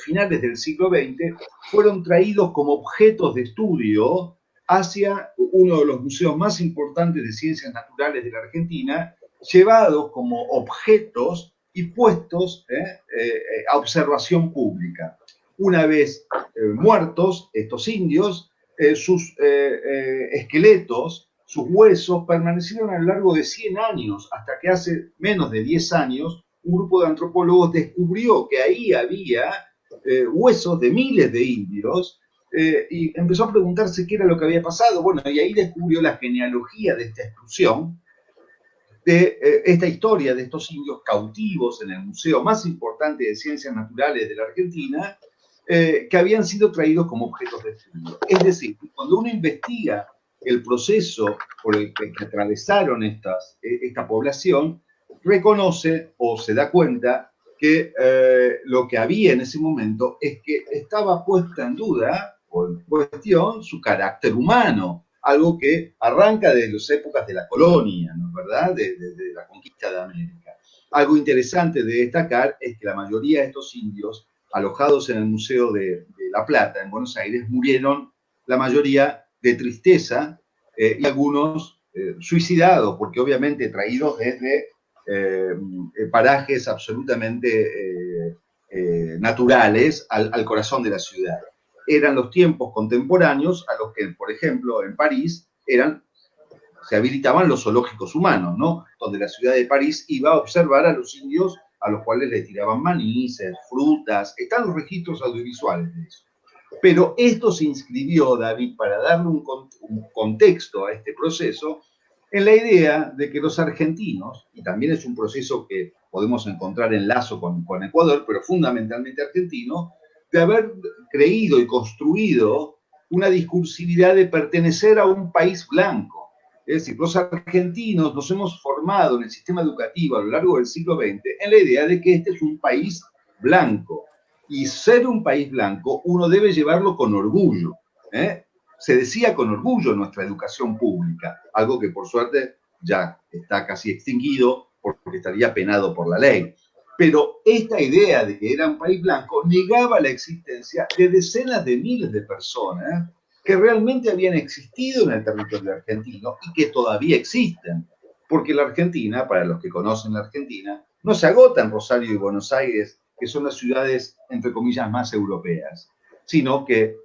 finales del siglo XX, fueron traídos como objetos de estudio hacia uno de los museos más importantes de ciencias naturales de la Argentina, llevados como objetos y puestos a observación pública. Una vez muertos estos indios, sus esqueletos, sus huesos permanecieron a lo largo de 100 años, hasta que hace menos de 10 años un grupo de antropólogos descubrió que ahí había huesos de miles de indios y empezó a preguntarse qué era lo que había pasado. Bueno, y ahí descubrió la genealogía de esta exclusión, de esta historia de estos indios cautivos en el museo más importante de ciencias naturales de la Argentina, que habían sido traídos como objetos de estudio. Es decir, cuando uno investiga el proceso por el que atravesaron esta población, reconoce o se da cuenta que lo que había en ese momento es que estaba puesta en duda o en cuestión su carácter humano, algo que arranca desde las épocas de la colonia, ¿no es verdad?, de la conquista de América. Algo interesante de destacar es que la mayoría de estos indios alojados en el Museo de La Plata, en Buenos Aires, murieron la mayoría de tristeza y algunos suicidados, porque obviamente traídos desde parajes absolutamente naturales al corazón de la ciudad. Eran los tiempos contemporáneos a los que, por ejemplo, en París se habilitaban los zoológicos humanos, ¿no? Donde la ciudad de París iba a observar a los indios a los cuales le tiraban maníces, frutas, están los registros audiovisuales de eso. Pero esto se inscribió, David, para darle un contexto a este proceso, en la idea de que los argentinos, y también es un proceso que podemos encontrar en lazo con Ecuador, pero fundamentalmente argentino, de haber creído y construido una discursividad de pertenecer a un país blanco. Es decir, los argentinos nos hemos formado en el sistema educativo a lo largo del siglo XX en la idea de que este es un país blanco. Y ser un país blanco, uno debe llevarlo con orgullo. Se decía con orgullo en nuestra educación pública, algo que por suerte ya está casi extinguido porque estaría penado por la ley. Pero esta idea de que era un país blanco negaba la existencia de decenas de miles de personas que realmente habían existido en el territorio argentino y que todavía existen. Porque la Argentina, para los que conocen la Argentina, no se agota en Rosario y Buenos Aires, que son las ciudades, entre comillas, más europeas, sino que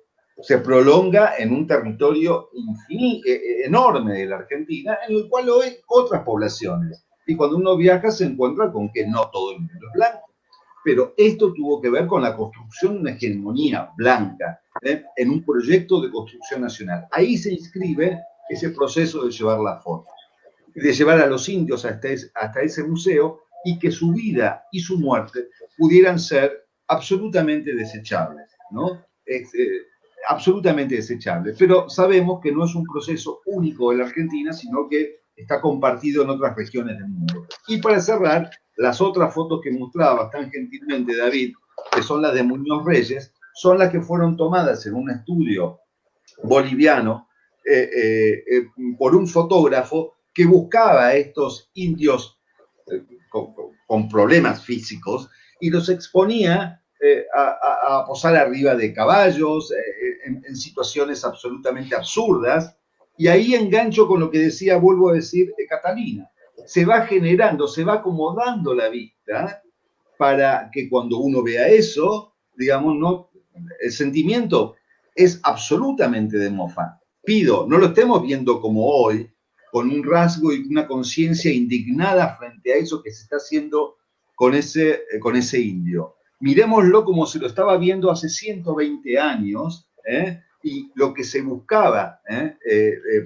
se prolonga en un territorio enorme de la Argentina, en el cual hay otras poblaciones. Y cuando uno viaja se encuentra con que no todo el mundo es blanco. Pero esto tuvo que ver con la construcción de una hegemonía blanca, en un proyecto de construcción nacional. Ahí se inscribe ese proceso de llevar las fotos, de llevar a los indios hasta ese museo y que su vida y su muerte pudieran ser absolutamente desechables, ¿no? Absolutamente desechables. Pero sabemos que no es un proceso único en la Argentina, sino que está compartido en otras regiones del mundo. Y para cerrar, las otras fotos que mostrabas tan gentilmente, David, que son las de Muñoz Reyes, son las que fueron tomadas en un estudio boliviano por un fotógrafo que buscaba a estos indios con problemas físicos y los exponía a posar arriba de caballos, en situaciones absolutamente absurdas. Y ahí engancho con lo que decía, vuelvo a decir, Catalina. Se va generando, se va acomodando la vista para que cuando uno vea eso, digamos, no, el sentimiento es absolutamente de mofa. Pido, no lo estemos viendo como hoy, con un rasgo y una conciencia indignada frente a eso que se está haciendo con ese indio. Miremoslo como se lo estaba viendo hace 120 años, y lo que se buscaba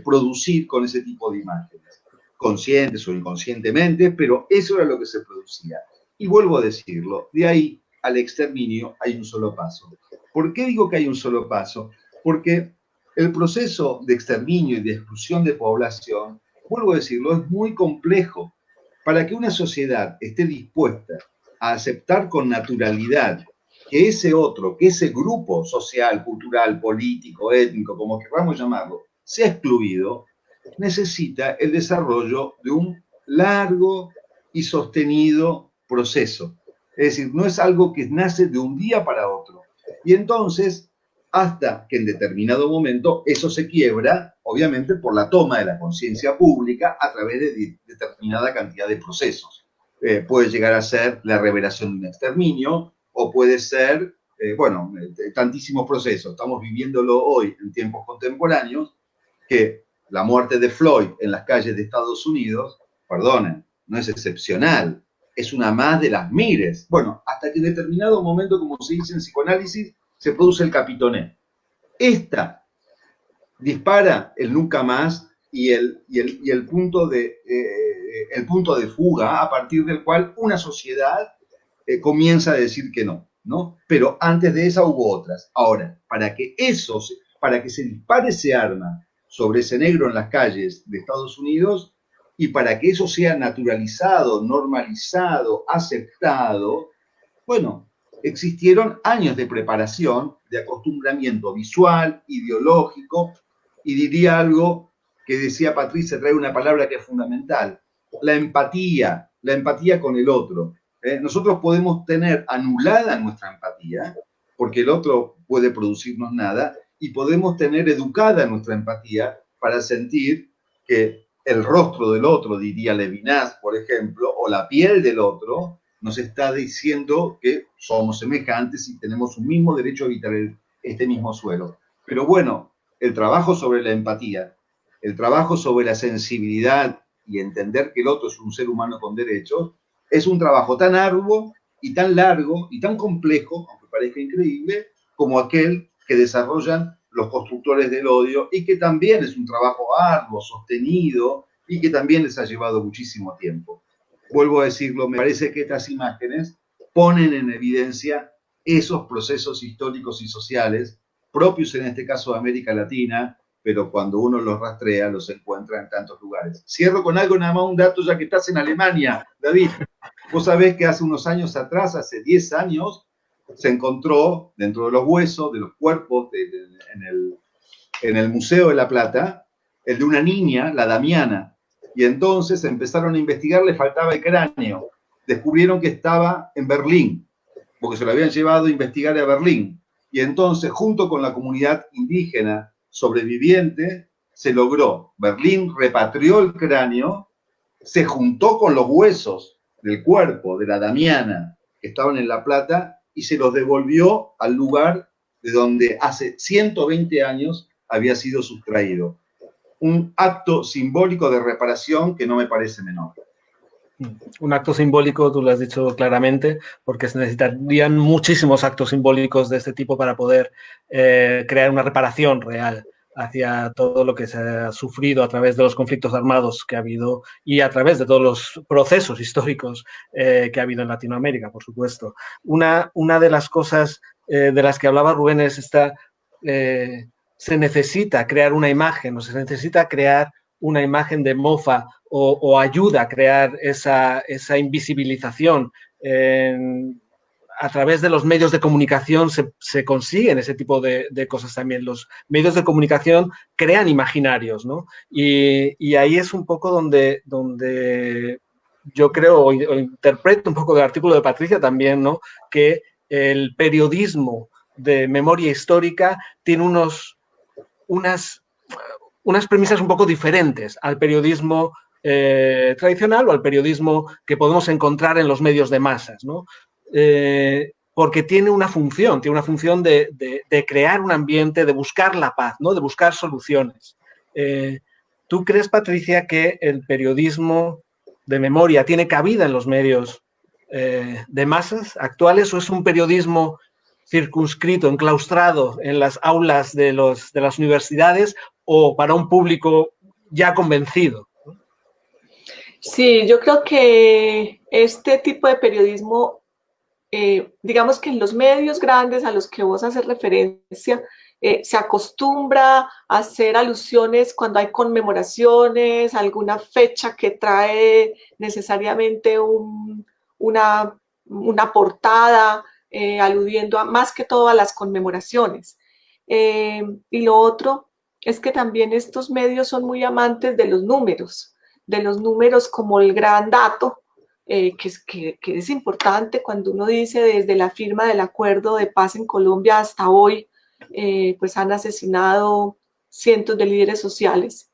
producir con ese tipo de imágenes, conscientes o inconscientemente, pero eso era lo que se producía. Y vuelvo a decirlo, de ahí al exterminio hay un solo paso. ¿Por qué digo que hay un solo paso? Porque el proceso de exterminio y de exclusión de población, vuelvo a decirlo, es muy complejo. Para que una sociedad esté dispuesta a aceptar con naturalidad que ese otro, que ese grupo social, cultural, político, étnico, como queramos llamarlo, sea excluido, necesita el desarrollo de un largo y sostenido proceso. Es decir, no es algo que nace de un día para otro. Y entonces, hasta que en determinado momento eso se quiebra, obviamente por la toma de la conciencia pública a través de determinada cantidad de procesos. Puede llegar a ser la revelación de un exterminio, o puede ser, tantísimos procesos. Estamos viviéndolo hoy en tiempos contemporáneos, que la muerte de Floyd en las calles de Estados Unidos, perdonen, no es excepcional, es una más de las miles. Bueno, hasta que en determinado momento, como se dice en psicoanálisis, se produce el capitoné. Esta dispara el nunca más y el punto de fuga a partir del cual una sociedad comienza a decir que no, ¿no? Pero antes de esa hubo otras. Ahora, para que se dispare ese arma sobre ese negro en las calles de Estados Unidos, y para que eso sea naturalizado, normalizado, aceptado, bueno, existieron años de preparación, de acostumbramiento visual, ideológico, y diría algo que decía Patricia, trae una palabra que es fundamental, la empatía con el otro. Nosotros podemos tener anulada nuestra empatía, porque el otro puede producirnos nada, y podemos tener educada nuestra empatía para sentir que el rostro del otro, diría Levinas, por ejemplo, o la piel del otro, nos está diciendo que somos semejantes y tenemos un mismo derecho a habitar este mismo suelo. Pero bueno, el trabajo sobre la empatía, el trabajo sobre la sensibilidad y entender que el otro es un ser humano con derechos, es un trabajo tan arduo y tan largo y tan complejo, aunque parezca increíble, como aquel que desarrollan los constructores del odio, y que también es un trabajo arduo, sostenido, y que también les ha llevado muchísimo tiempo. Vuelvo a decirlo, me parece que estas imágenes ponen en evidencia esos procesos históricos y sociales propios en este caso de América Latina, pero cuando uno los rastrea los encuentra en tantos lugares. Cierro con algo, nada más un dato, ya que estás en Alemania, David. Vos sabés que hace unos años atrás, hace 10 años, se encontró dentro de los huesos, de los cuerpos en el Museo de la Plata, el de una niña, la Damiana, y entonces empezaron a investigar, le faltaba el cráneo. Descubrieron que estaba en Berlín, porque se lo habían llevado a investigar a Berlín. Y entonces, junto con la comunidad indígena sobreviviente, se logró. Berlín repatrió el cráneo, se juntó con los huesos del cuerpo de la Damiana que estaban en La Plata y se los devolvió al lugar de donde hace 120 años había sido sustraído. Un acto simbólico de reparación que no me parece menor. Un acto simbólico, tú lo has dicho claramente, porque se necesitarían muchísimos actos simbólicos de este tipo para poder crear una reparación real hacia todo lo que se ha sufrido a través de los conflictos armados que ha habido y a través de todos los procesos históricos que ha habido en Latinoamérica, por supuesto. Una de las cosas de las que hablaba Rubén es esta... se necesita crear una imagen, o se necesita crear una imagen de mofa o ayuda a crear esa invisibilización. A través de los medios de comunicación se consiguen ese tipo de cosas también. Los medios de comunicación crean imaginarios, ¿no? Y ahí es un poco donde yo creo o interpreto un poco del artículo de Patricia también, ¿no? Que el periodismo de memoria histórica tiene unas premisas un poco diferentes al periodismo tradicional o al periodismo que podemos encontrar en los medios de masas, ¿no? Porque tiene una función de crear un ambiente, de buscar la paz, ¿no? De buscar soluciones. ¿Tú crees, Patricia, que el periodismo de memoria tiene cabida en los medios de masas actuales, o es un periodismo circunscrito, enclaustrado en las aulas de las universidades o para un público ya convencido? Sí, yo creo que este tipo de periodismo, digamos que en los medios grandes a los que vos haces referencia, se acostumbra a hacer alusiones cuando hay conmemoraciones, alguna fecha que trae necesariamente una portada, aludiendo más que todo a las conmemoraciones. Y lo otro es que también estos medios son muy amantes de los números como el gran dato, que es importante cuando uno dice desde la firma del acuerdo de paz en Colombia hasta hoy, pues han asesinado cientos de líderes sociales,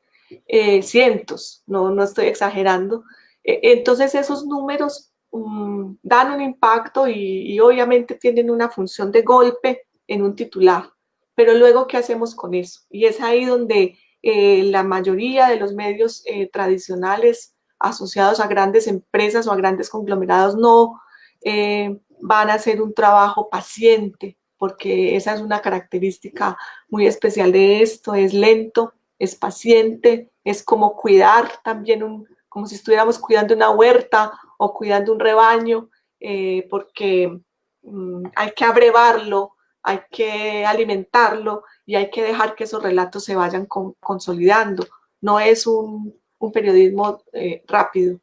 cientos, no estoy exagerando. Entonces esos números dan un impacto y obviamente tienen una función de golpe en un titular, pero luego ¿qué hacemos con eso? Y es ahí donde la mayoría de los medios tradicionales asociados a grandes empresas o a grandes conglomerados no van a hacer un trabajo paciente, porque esa es una característica muy especial de esto, es lento, es paciente, es como cuidar también, como si estuviéramos cuidando una huerta o cuidando un rebaño, porque hay que abrevarlo, hay que alimentarlo y hay que dejar que esos relatos se vayan consolidando. No es un periodismo rápido.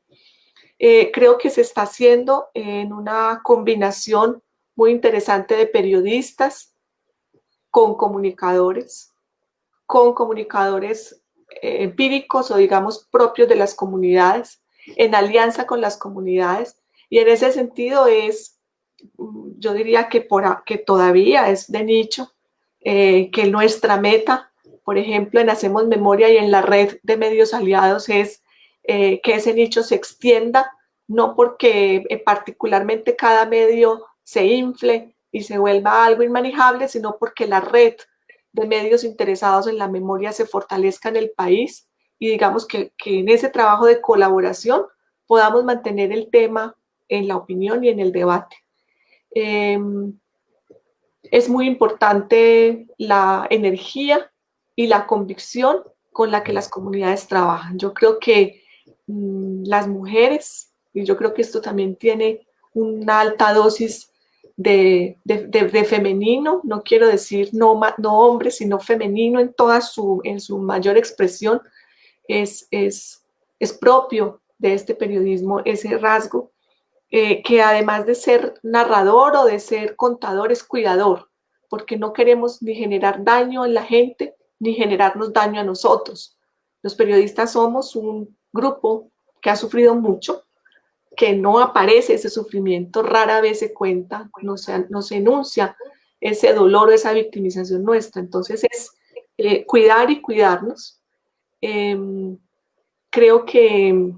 Creo que se está haciendo en una combinación muy interesante de periodistas con comunicadores empíricos o digamos propios de las comunidades, en alianza con las comunidades, y en ese sentido yo diría que todavía es de nicho, que nuestra meta, por ejemplo, en Hacemos Memoria y en la red de medios aliados es que ese nicho se extienda, no porque particularmente cada medio se infle y se vuelva algo inmanejable, sino porque la red de medios interesados en la memoria se fortalezca en el país y digamos que en ese trabajo de colaboración podamos mantener el tema en la opinión y en el debate. Es muy importante la energía y la convicción con la que las comunidades trabajan. Yo creo que las mujeres, y yo creo que esto también tiene una alta dosis de femenino, no quiero decir no hombre, sino femenino en su mayor expresión, es propio de este periodismo ese rasgo, que además de ser narrador o de ser contador es cuidador, porque no queremos ni generar daño en la gente ni generarnos daño a nosotros. Los periodistas somos un grupo que ha sufrido mucho, que no aparece ese sufrimiento, rara vez se cuenta, no se enuncia ese dolor o esa victimización nuestra. Entonces es cuidar y cuidarnos. Creo que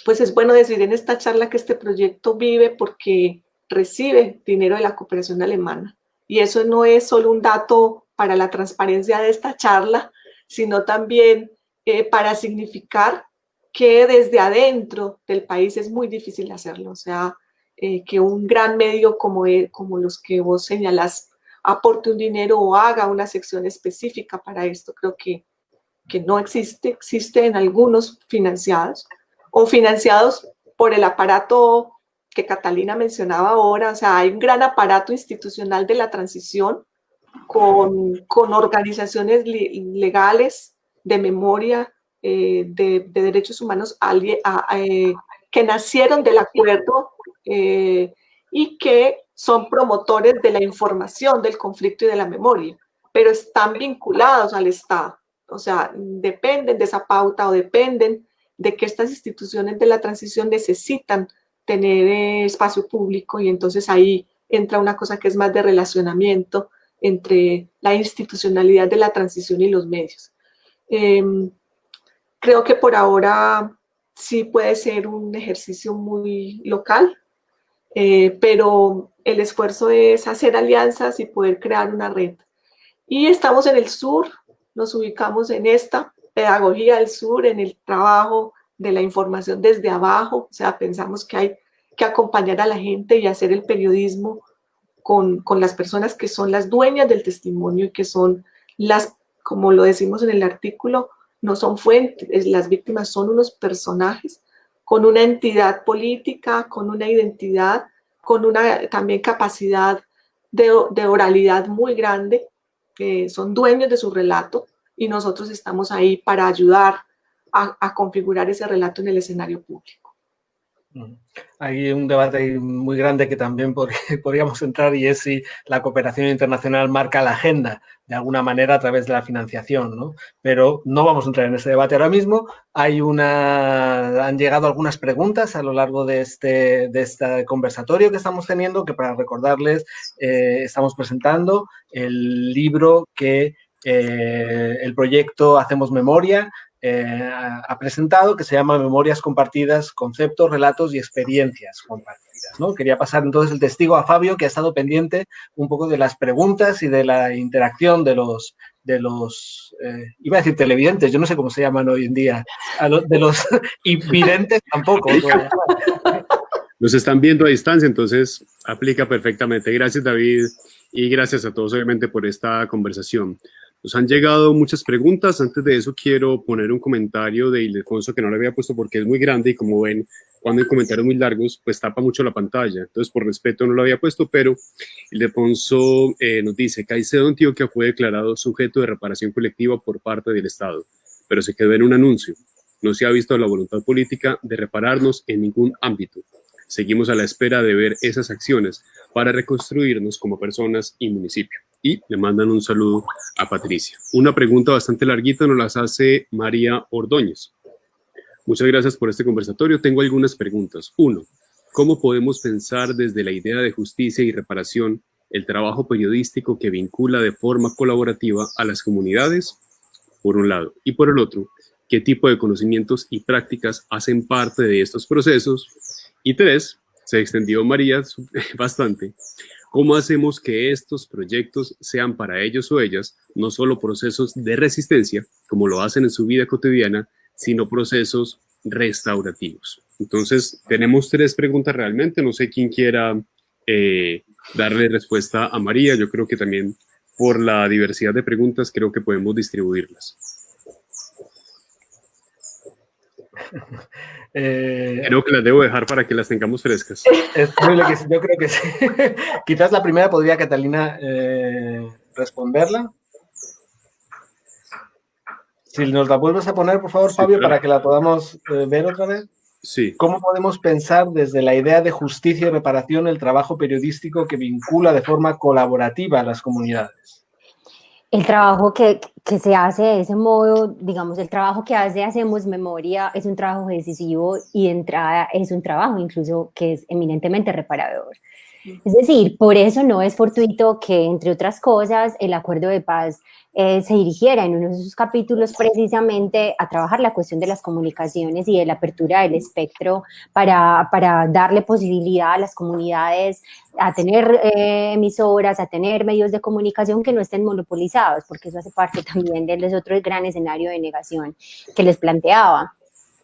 pues es bueno decir en esta charla que este proyecto vive porque recibe dinero de la cooperación alemana. Y eso no es solo un dato para la transparencia de esta charla, sino también para significar que desde adentro del país es muy difícil hacerlo. O sea, que un gran medio como los que vos señalás aporte un dinero o haga una sección específica para esto, creo que no existe en algunos financiados o financiados por el aparato que Catalina mencionaba ahora. O sea, hay un gran aparato institucional de la transición con organizaciones legales de memoria, de derechos humanos que nacieron del acuerdo y que son promotores de la información del conflicto y de la memoria, pero están vinculados al Estado. O sea, dependen de esa pauta o dependen de que estas instituciones de la transición necesitan tener espacio público, y entonces ahí entra una cosa que es más de relacionamiento entre la institucionalidad de la transición y los medios. Creo que por ahora sí puede ser un ejercicio muy local, pero el esfuerzo es hacer alianzas y poder crear una red. Y estamos en el sur, nos ubicamos en esta pedagogía del sur, en el trabajo de la información desde abajo. O sea, pensamos que hay que acompañar a la gente y hacer el periodismo con las personas que son las dueñas del testimonio y que son las, como lo decimos en el artículo, no son fuentes, las víctimas son unos personajes con una entidad política, con una identidad, con una también capacidad de oralidad muy grande, que son dueños de su relato, y nosotros estamos ahí para ayudar a configurar ese relato en el escenario público. Hay un debate muy grande que también podríamos entrar, y es si la cooperación internacional marca la agenda de alguna manera a través de la financiación, ¿no? Pero no vamos a entrar en ese debate ahora mismo. Han llegado algunas preguntas a lo largo de este conversatorio que estamos teniendo, que para recordarles estamos presentando el libro que el proyecto Hacemos Memoria ha presentado, que se llama Memorias Compartidas, Conceptos, Relatos y Experiencias Compartidas, ¿no? Quería pasar entonces el testigo a Fabio, que ha estado pendiente un poco de las preguntas y de la interacción de los iba a decir televidentes, yo no sé cómo se llaman hoy en día, de los invidentes tampoco. Nos están viendo a distancia, entonces aplica perfectamente. Gracias, David, y gracias a todos, obviamente, por esta conversación. Nos han llegado muchas preguntas. Antes de eso, quiero poner un comentario de Ildefonso que no lo había puesto porque es muy grande y, como ven, cuando hay comentarios muy largos, pues tapa mucho la pantalla. Entonces, por respeto, no lo había puesto, pero Ildefonso nos dice: Caicedo Antioquia fue declarado sujeto de reparación colectiva por parte del Estado, pero se quedó en un anuncio. No se ha visto la voluntad política de repararnos en ningún ámbito. Seguimos a la espera de ver esas acciones para reconstruirnos como personas y municipio. Y le mandan un saludo a Patricia. Una pregunta bastante larguita nos las hace María Ordóñez. Muchas gracias por este conversatorio. Tengo algunas preguntas. 1. ¿Cómo podemos pensar desde la idea de justicia y reparación el trabajo periodístico que vincula de forma colaborativa a las comunidades, por un lado? Y por el otro, ¿qué tipo de conocimientos y prácticas hacen parte de estos procesos? Y 3, se extendió María bastante. ¿Cómo hacemos que estos proyectos sean para ellos o ellas no solo procesos de resistencia, como lo hacen en su vida cotidiana, sino procesos restaurativos? Entonces, tenemos 3 preguntas realmente. No sé quién quiera darle respuesta a María. Yo creo que también por la diversidad de preguntas creo que podemos distribuirlas. Creo que las debo dejar para que las tengamos frescas. Es posible que sí, yo creo que sí. Quizás la primera podría Catalina responderla. Si nos la vuelves a poner, por favor, sí, Fabio, claro, para que la podamos ver otra vez. Sí. ¿Cómo podemos pensar desde la idea de justicia y reparación el trabajo periodístico que vincula de forma colaborativa a las comunidades? El trabajo que se hace de ese modo, digamos, el trabajo que Hacemos Memoria es un trabajo decisivo y de entrada es un trabajo incluso que es eminentemente reparador. Es decir, por eso no es fortuito que, entre otras cosas, el acuerdo de paz se dirigiera en uno de sus capítulos precisamente a trabajar la cuestión de las comunicaciones y de la apertura del espectro para darle posibilidad a las comunidades a tener emisoras, a tener medios de comunicación que no estén monopolizados, porque eso hace parte también del otro gran escenario de negación que les planteaba.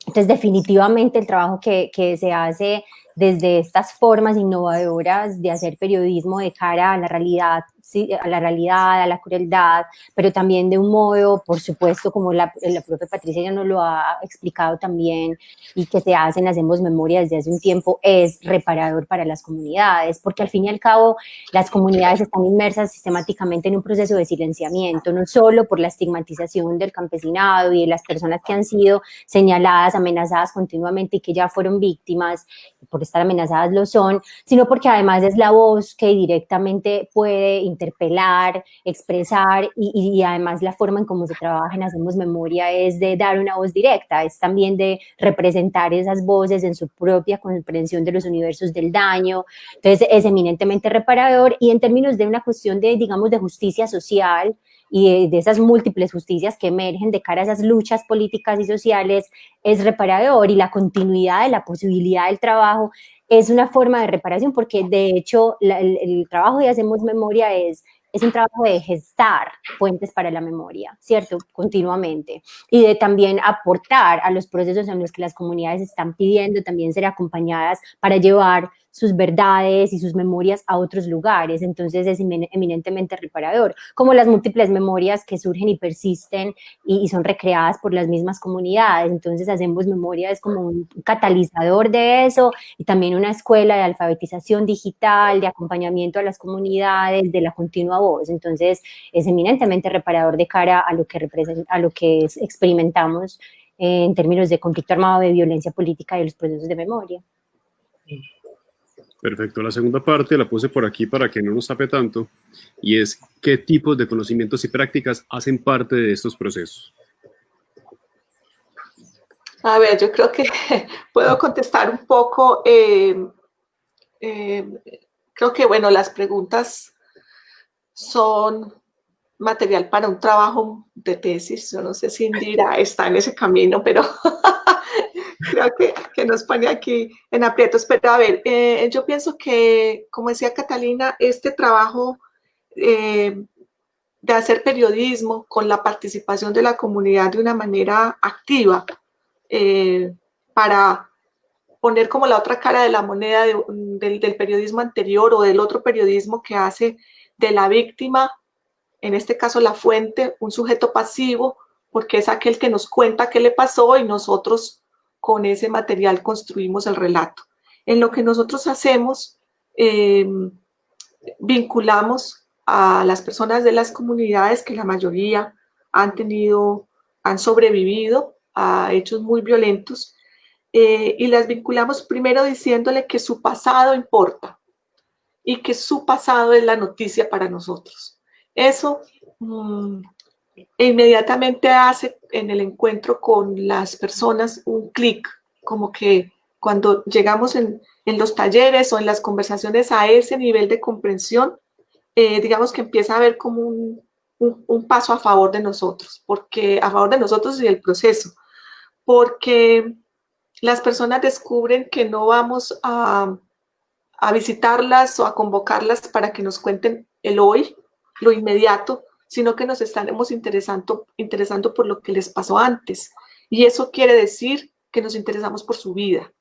Entonces, definitivamente el trabajo que se hace desde estas formas innovadoras de hacer periodismo de cara a la realidad, ¿sí? A la crueldad, pero también de un modo, por supuesto, como la propia Patricia ya nos lo ha explicado también, y que se hace en Hacemos Memoria desde hace un tiempo, es reparador para las comunidades, porque al fin y al cabo las comunidades están inmersas sistemáticamente en un proceso de silenciamiento, no solo por la estigmatización del campesinado y de las personas que han sido señaladas, amenazadas continuamente y que ya fueron víctimas, por estar amenazadas lo son, sino porque además es la voz que directamente puede interpelar, expresar, y además la forma en cómo se trabaja en Hacemos Memoria es de dar una voz directa, es también de representar esas voces en su propia comprensión de los universos del daño. Entonces es eminentemente reparador, y en términos de una cuestión de, digamos, de justicia social y de esas múltiples justicias que emergen de cara a esas luchas políticas y sociales, es reparador, y la continuidad de la posibilidad del trabajo es una forma de reparación, porque de hecho el trabajo de Hacemos Memoria es un trabajo de gestar puentes para la memoria, ¿cierto? Continuamente. Y de también aportar a los procesos en los que las comunidades están pidiendo también ser acompañadas para llevar sus verdades y sus memorias a otros lugares. Entonces es eminentemente reparador, como las múltiples memorias que surgen y persisten y son recreadas por las mismas comunidades. Entonces Hacemos Memoria es como un catalizador de eso, y también una escuela de alfabetización digital, de acompañamiento a las comunidades, de la continua voz. Entonces es eminentemente reparador de cara a lo que experimentamos en términos de conflicto armado, de violencia política y de los procesos de memoria. Perfecto. La segunda parte la puse por aquí para que no nos tape tanto, y es qué tipos de conocimientos y prácticas hacen parte de estos procesos. A ver, yo creo que puedo contestar un poco. Creo que, bueno, las preguntas son material para un trabajo de tesis. Yo no sé si Indira está en ese camino, pero creo que nos pone aquí en aprietos. Pero a ver, yo pienso que, como decía Catalina, este trabajo de hacer periodismo con la participación de la comunidad de una manera activa, para poner como la otra cara de la moneda del periodismo anterior o del otro periodismo que hace de la víctima, en este caso la fuente, un sujeto pasivo, porque es aquel que nos cuenta qué le pasó y nosotros con ese material construimos el relato. En lo que nosotros hacemos, vinculamos a las personas de las comunidades que la mayoría han sobrevivido a hechos muy violentos, y las vinculamos primero diciéndole que su pasado importa y que su pasado es la noticia para nosotros. Eso inmediatamente hace en el encuentro con las personas un clic, como que cuando llegamos en los talleres o en las conversaciones a ese nivel de comprensión, digamos que empieza a haber como un paso a favor de nosotros, porque a favor de nosotros y del proceso, porque las personas descubren que no vamos a visitarlas o a convocarlas para que nos cuenten el hoy, lo inmediato, sino que nos estaremos interesando por lo que les pasó antes. Y eso quiere decir que nos interesamos por su vida.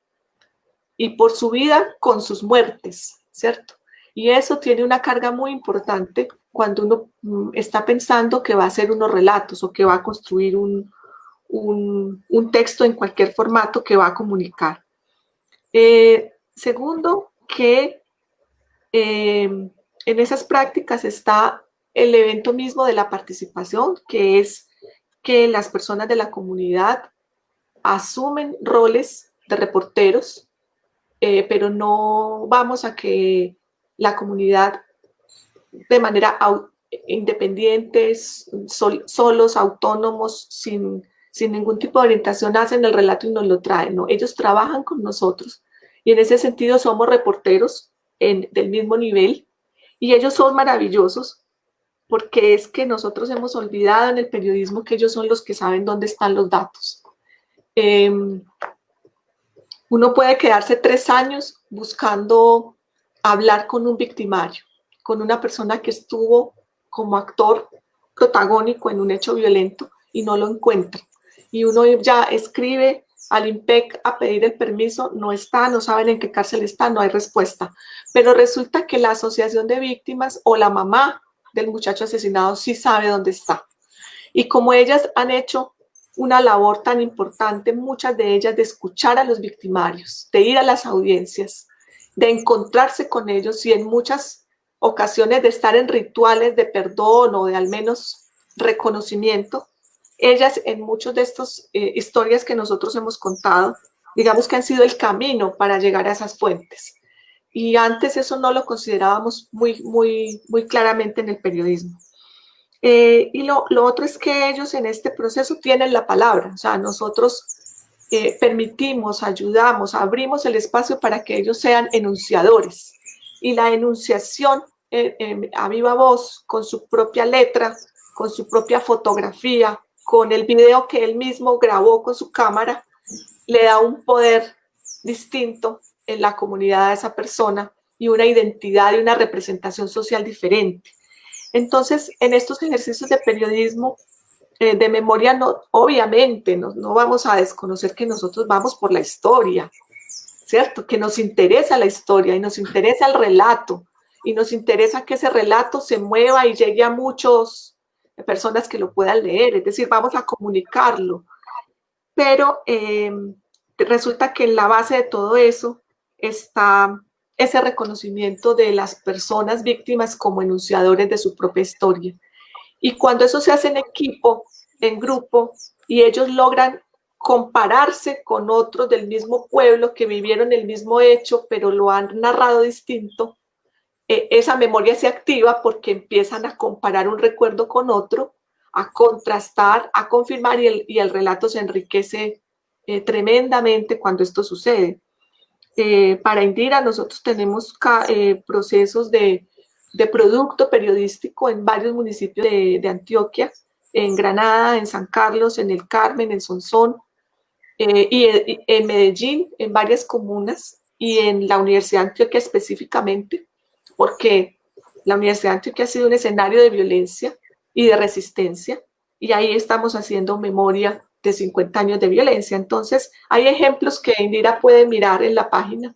Y por su vida con sus muertes, ¿cierto? Y eso tiene una carga muy importante cuando uno está pensando que va a hacer unos relatos o que va a construir un texto en cualquier formato que va a comunicar. Segundo, que en esas prácticas está el evento mismo de la participación, que es que las personas de la comunidad asumen roles de reporteros, pero no vamos a que la comunidad de manera independiente, solos, autónomos, sin ningún tipo de orientación, hacen el relato y nos lo traen, ¿no? Ellos trabajan con nosotros y en ese sentido somos reporteros del mismo nivel, y ellos son maravillosos porque es que nosotros hemos olvidado en el periodismo que ellos son los que saben dónde están los datos. Uno puede quedarse 3 años buscando hablar con un victimario, con una persona que estuvo como actor protagónico en un hecho violento y no lo encuentra. Y uno ya escribe al IMPEC a pedir el permiso, no está, no saben en qué cárcel está, no hay respuesta. Pero resulta que la asociación de víctimas o la mamá del muchacho asesinado sí sabe dónde está. Y como ellas han hecho una labor tan importante, muchas de ellas, de escuchar a los victimarios, de ir a las audiencias, de encontrarse con ellos y en muchas ocasiones de estar en rituales de perdón o de al menos reconocimiento, ellas en muchas de estas historias que nosotros hemos contado, digamos que han sido el camino para llegar a esas fuentes. Y antes eso no lo considerábamos muy claramente en el periodismo. Y lo otro es que ellos en este proceso tienen la palabra, o sea, nosotros permitimos, ayudamos, abrimos el espacio para que ellos sean enunciadores. Y la enunciación a viva voz, con su propia letra, con su propia fotografía, con el video que él mismo grabó con su cámara, le da un poder distinto en la comunidad a esa persona y una identidad y una representación social diferente. Entonces, en estos ejercicios de periodismo, de memoria, no, obviamente no vamos a desconocer que nosotros vamos por la historia, ¿cierto? Que nos interesa la historia y nos interesa el relato y nos interesa que ese relato se mueva y llegue a muchas personas que lo puedan leer, es decir, vamos a comunicarlo. Pero resulta que en la base de todo eso está ese reconocimiento de las personas víctimas como enunciadores de su propia historia. Y cuando eso se hace en equipo, en grupo, y ellos logran compararse con otros del mismo pueblo que vivieron el mismo hecho, pero lo han narrado distinto, esa memoria se activa porque empiezan a comparar un recuerdo con otro, a contrastar, a confirmar, y el relato se enriquece tremendamente cuando esto sucede. Para Indira nosotros tenemos procesos de producto periodístico en varios municipios de Antioquia, en Granada, en San Carlos, en El Carmen, en Sonsón, y en Medellín, en varias comunas, y en la Universidad de Antioquia específicamente, porque la Universidad de Antioquia ha sido un escenario de violencia y de resistencia, y ahí estamos haciendo memoria de 50 años de violencia. Entonces, hay ejemplos que Indira puede mirar en la página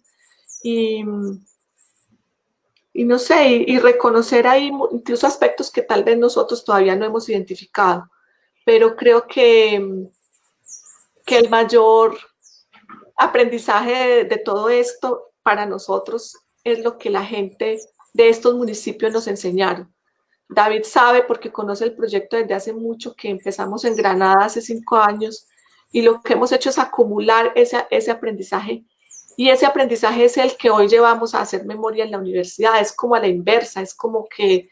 y no sé, y reconocer ahí incluso aspectos que tal vez nosotros todavía no hemos identificado, pero creo que el mayor aprendizaje de todo esto para nosotros es lo que la gente de estos municipios nos enseñaron. David sabe, porque conoce el proyecto desde hace mucho, que empezamos en Granada hace 5 años, y lo que hemos hecho es acumular ese aprendizaje, y ese aprendizaje es el que hoy llevamos a hacer memoria en la universidad. Es como a la inversa, es como que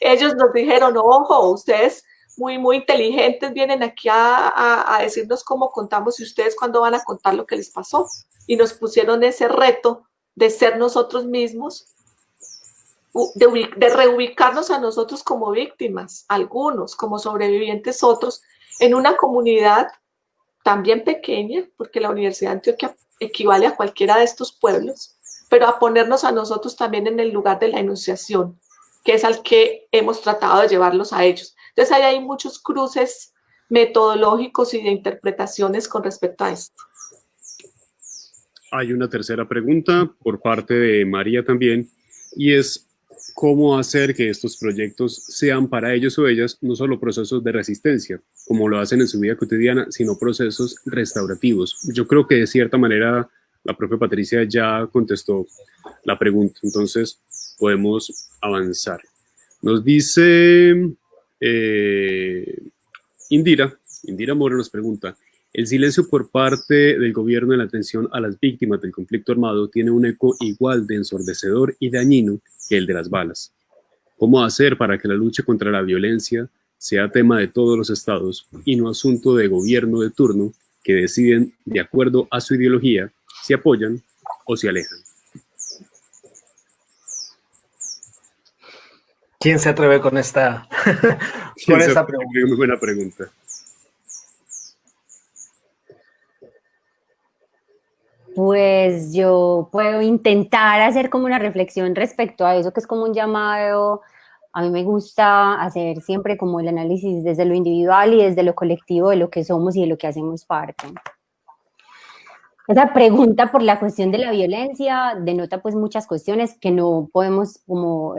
ellos nos dijeron, ojo, ustedes muy inteligentes vienen aquí a decirnos cómo contamos, y ustedes cuándo van a contar lo que les pasó, y nos pusieron ese reto de ser nosotros mismos, de reubicarnos a nosotros como víctimas, algunos como sobrevivientes, otros, en una comunidad también pequeña, porque la Universidad de Antioquia equivale a cualquiera de estos pueblos, pero a ponernos a nosotros también en el lugar de la enunciación, que es al que hemos tratado de llevarlos a ellos. Entonces ahí hay muchos cruces metodológicos y de interpretaciones con respecto a esto. Hay una tercera pregunta por parte de María también, y es cómo hacer que estos proyectos sean para ellos o ellas no solo procesos de resistencia, como lo hacen en su vida cotidiana, sino procesos restaurativos. Yo creo que de cierta manera la profe Patricia ya contestó la pregunta, entonces podemos avanzar. Nos dice Indira Mora nos pregunta: ¿el silencio por parte del gobierno en la atención a las víctimas del conflicto armado tiene un eco igual de ensordecedor y dañino que el de las balas? ¿Cómo hacer para que la lucha contra la violencia sea tema de todos los estados y no asunto de gobierno de turno que deciden de acuerdo a su ideología si apoyan o se alejan? ¿Quién se atreve con esta, esta pregunta? Muy buena pregunta. Pues yo puedo intentar hacer como una reflexión respecto a eso, que es como un llamado. A mí me gusta hacer siempre como el análisis desde lo individual y desde lo colectivo de lo que somos y de lo que hacemos parte. Esa pregunta por la cuestión de la violencia denota pues muchas cuestiones que no podemos como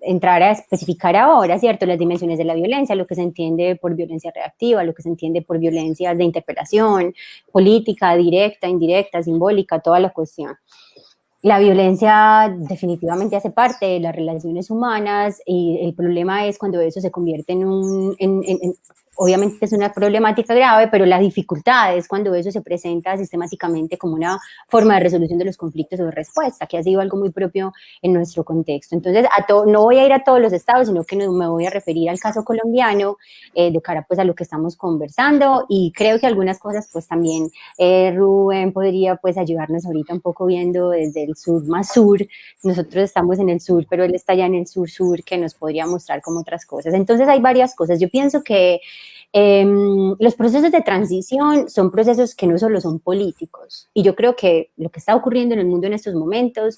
entrar a especificar ahora, ¿cierto? Las dimensiones de la violencia, lo que se entiende por violencia reactiva, lo que se entiende por violencia de interpelación, política, directa, indirecta, simbólica, toda la cuestión. La violencia definitivamente hace parte de las relaciones humanas, y el problema es cuando eso se convierte obviamente es una problemática grave, pero la dificultad es cuando eso se presenta sistemáticamente como una forma de resolución de los conflictos o de respuesta, que ha sido algo muy propio en nuestro contexto. Entonces, no voy a ir a todos los estados, sino que me voy a referir al caso colombiano, de cara pues a lo que estamos conversando, y creo que algunas cosas pues también Rubén podría pues ayudarnos ahorita un poco viendo desde el sur más sur. Nosotros estamos en el sur, pero él está ya en el sur-sur, que nos podría mostrar como otras cosas. Entonces hay varias cosas. Yo pienso que los procesos de transición son procesos que no solo son políticos, y yo creo que lo que está ocurriendo en el mundo en estos momentos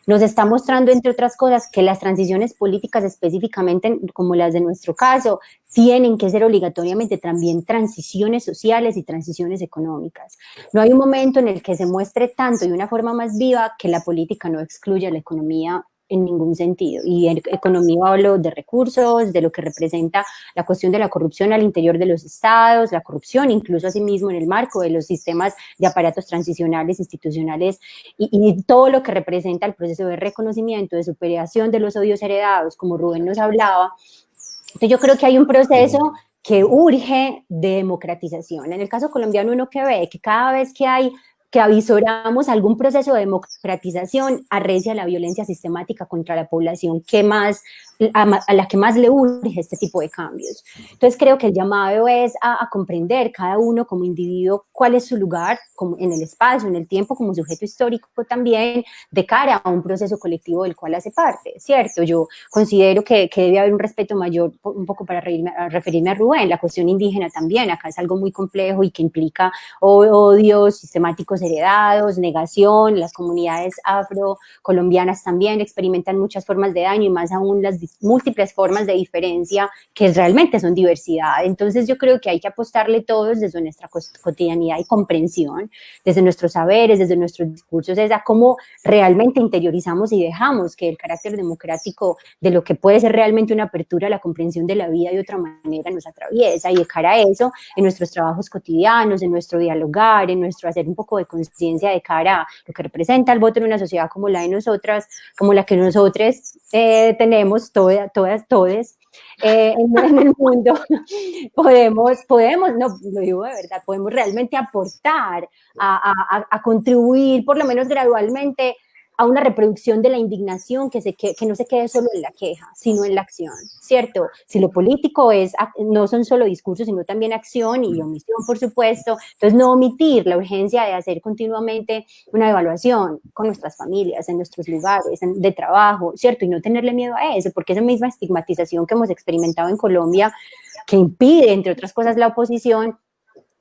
nos está mostrando, entre otras cosas, que las transiciones políticas, específicamente como las de nuestro caso, tienen que ser obligatoriamente también transiciones sociales y transiciones económicas. No hay un momento en el que se muestre tanto y de una forma más viva que la política no excluya a la economía en ningún sentido. Y en economía hablo de recursos, de lo que representa la cuestión de la corrupción al interior de los estados, la corrupción incluso asimismo en el marco de los sistemas de aparatos transicionales, institucionales, y todo lo que representa el proceso de reconocimiento, de superación de los odios heredados, como Rubén nos hablaba. Entonces yo creo que hay un proceso que urge de democratización. En el caso colombiano uno que ve que cada vez que avisoramos algún proceso de democratización, arrecia la violencia sistemática contra la población a la que más le urge este tipo de cambios. Entonces creo que el llamado es a comprender cada uno como individuo cuál es su lugar como en el espacio, en el tiempo, como sujeto histórico también, de cara a un proceso colectivo del cual hace parte, ¿cierto? Yo considero que debe haber un respeto mayor, un poco para referirme a Rubén, la cuestión indígena también, acá es algo muy complejo y que implica odios sistemáticos heredados, negación, las comunidades afrocolombianas también experimentan muchas formas de daño y más aún las múltiples formas de diferencia que realmente son diversidad. Entonces yo creo que hay que apostarle todos desde nuestra cotidianidad y comprensión, desde nuestros saberes, desde nuestros discursos, es a cómo realmente interiorizamos y dejamos que el carácter democrático de lo que puede ser realmente una apertura a la comprensión de la vida de otra manera nos atraviesa, y de cara a eso, en nuestros trabajos cotidianos, en nuestro dialogar, en nuestro hacer un poco de conciencia de cara a lo que representa el voto en una sociedad como la de nosotras, como la que nosotros tenemos, todas, en el mundo, podemos, no, lo digo de verdad, podemos realmente aportar a contribuir, por lo menos gradualmente, a una reproducción de la indignación que no se quede solo en la queja, sino en la acción, ¿cierto? Si lo político no son solo discursos, sino también acción y omisión, por supuesto, entonces no omitir la urgencia de hacer continuamente una evaluación con nuestras familias, en nuestros lugares de trabajo, ¿cierto? Y no tenerle miedo a eso, porque esa misma estigmatización que hemos experimentado en Colombia, que impide, entre otras cosas, la oposición,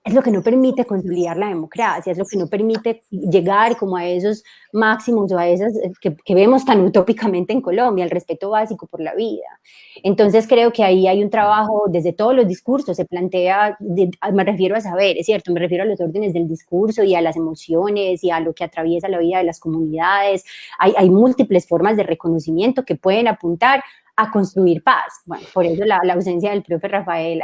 es lo que no permite consolidar la democracia, es lo que no permite llegar como a esos máximos o a esas que vemos tan utópicamente en Colombia, el respeto básico por la vida. Entonces creo que ahí hay un trabajo desde todos los discursos, se plantea, me refiero a saber, es cierto, me refiero a los órdenes del discurso y a las emociones y a lo que atraviesa la vida de las comunidades. Hay múltiples formas de reconocimiento que pueden apuntar a construir paz. Bueno, por eso la ausencia del profe Rafael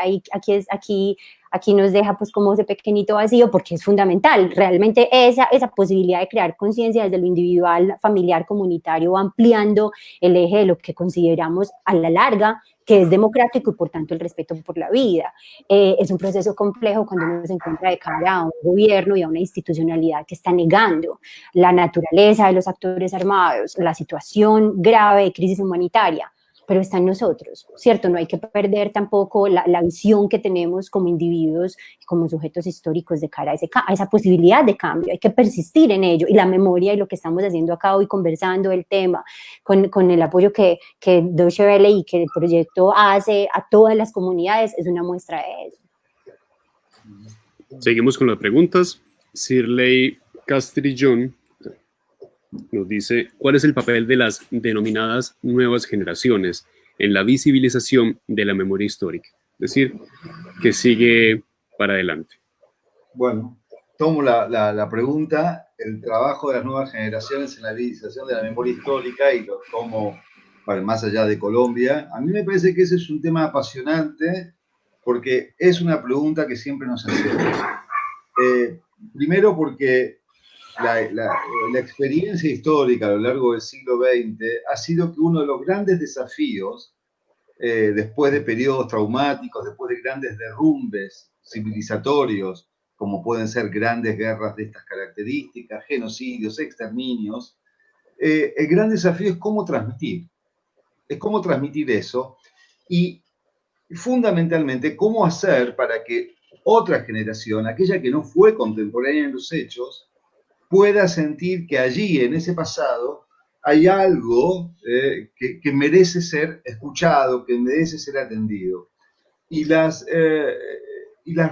aquí nos deja pues como ese pequeñito vacío, porque es fundamental. Realmente esa posibilidad de crear conciencia desde lo individual, familiar, comunitario, va ampliando el eje de lo que consideramos a la larga que es democrático y por tanto el respeto por la vida. Es un proceso complejo cuando uno se encuentra de cara a un gobierno y a una institucionalidad que está negando la naturaleza de los actores armados, la situación grave de crisis humanitaria, pero está en nosotros, ¿cierto? No hay que perder tampoco la visión que tenemos como individuos, como sujetos históricos de cara a esa posibilidad de cambio. Hay que persistir en ello, y la memoria y lo que estamos haciendo acá hoy, conversando el tema, con el apoyo que Deutsche Welle y que el proyecto hace a todas las comunidades, es una muestra de eso. Seguimos con las preguntas. Shirley Castrillón nos dice, ¿cuál es el papel de las denominadas nuevas generaciones en la visibilización de la memoria histórica? Es decir, que sigue para adelante. Bueno, tomo la pregunta, el trabajo de las nuevas generaciones en la visibilización de la memoria histórica, y lo tomo más allá de Colombia. A mí me parece que ese es un tema apasionante, porque es una pregunta que siempre nos hacemos. Primero porque la experiencia histórica a lo largo del siglo XX ha sido que uno de los grandes desafíos, después de periodos traumáticos, después de grandes derrumbes civilizatorios, como pueden ser grandes guerras de estas características, genocidios, exterminios, el gran desafío es cómo transmitir. Es cómo transmitir eso, y fundamentalmente cómo hacer para que otra generación, aquella que no fue contemporánea en los hechos, pueda sentir que allí, en ese pasado, hay algo que merece ser escuchado, que merece ser atendido. Y las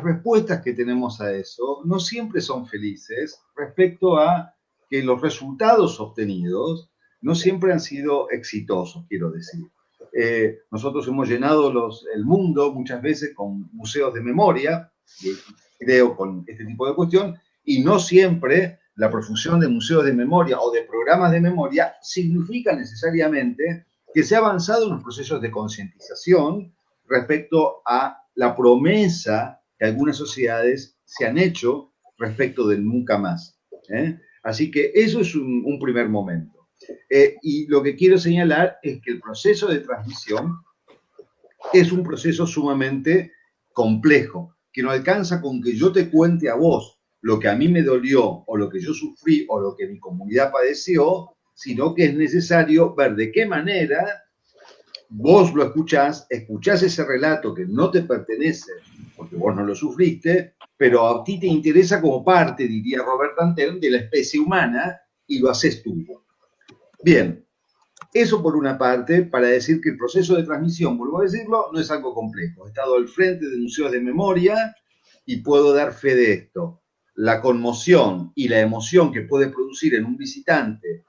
respuestas que tenemos a eso no siempre son felices respecto a que los resultados obtenidos no siempre han sido exitosos, quiero decir. Nosotros hemos llenado el mundo muchas veces con museos de memoria, creo, con este tipo de cuestión, y no siempre la profusión de museos de memoria o de programas de memoria significa necesariamente que se ha avanzado en los procesos de concientización respecto a la promesa que algunas sociedades se han hecho respecto del nunca más. Así que eso es un primer momento. Y lo que quiero señalar es que el proceso de transmisión es un proceso sumamente complejo, que no alcanza con que yo te cuente a vos lo que a mí me dolió, o lo que yo sufrí, o lo que mi comunidad padeció, sino que es necesario ver de qué manera vos lo escuchás ese relato que no te pertenece, porque vos no lo sufriste, pero a ti te interesa como parte, diría Robert Antel, de la especie humana, y lo haces tú. Bien, eso por una parte, para decir que el proceso de transmisión, vuelvo a decirlo, no es algo complejo. He estado al frente de museos de memoria y puedo dar fe de esto. La conmoción y la emoción que puede producir en un visitante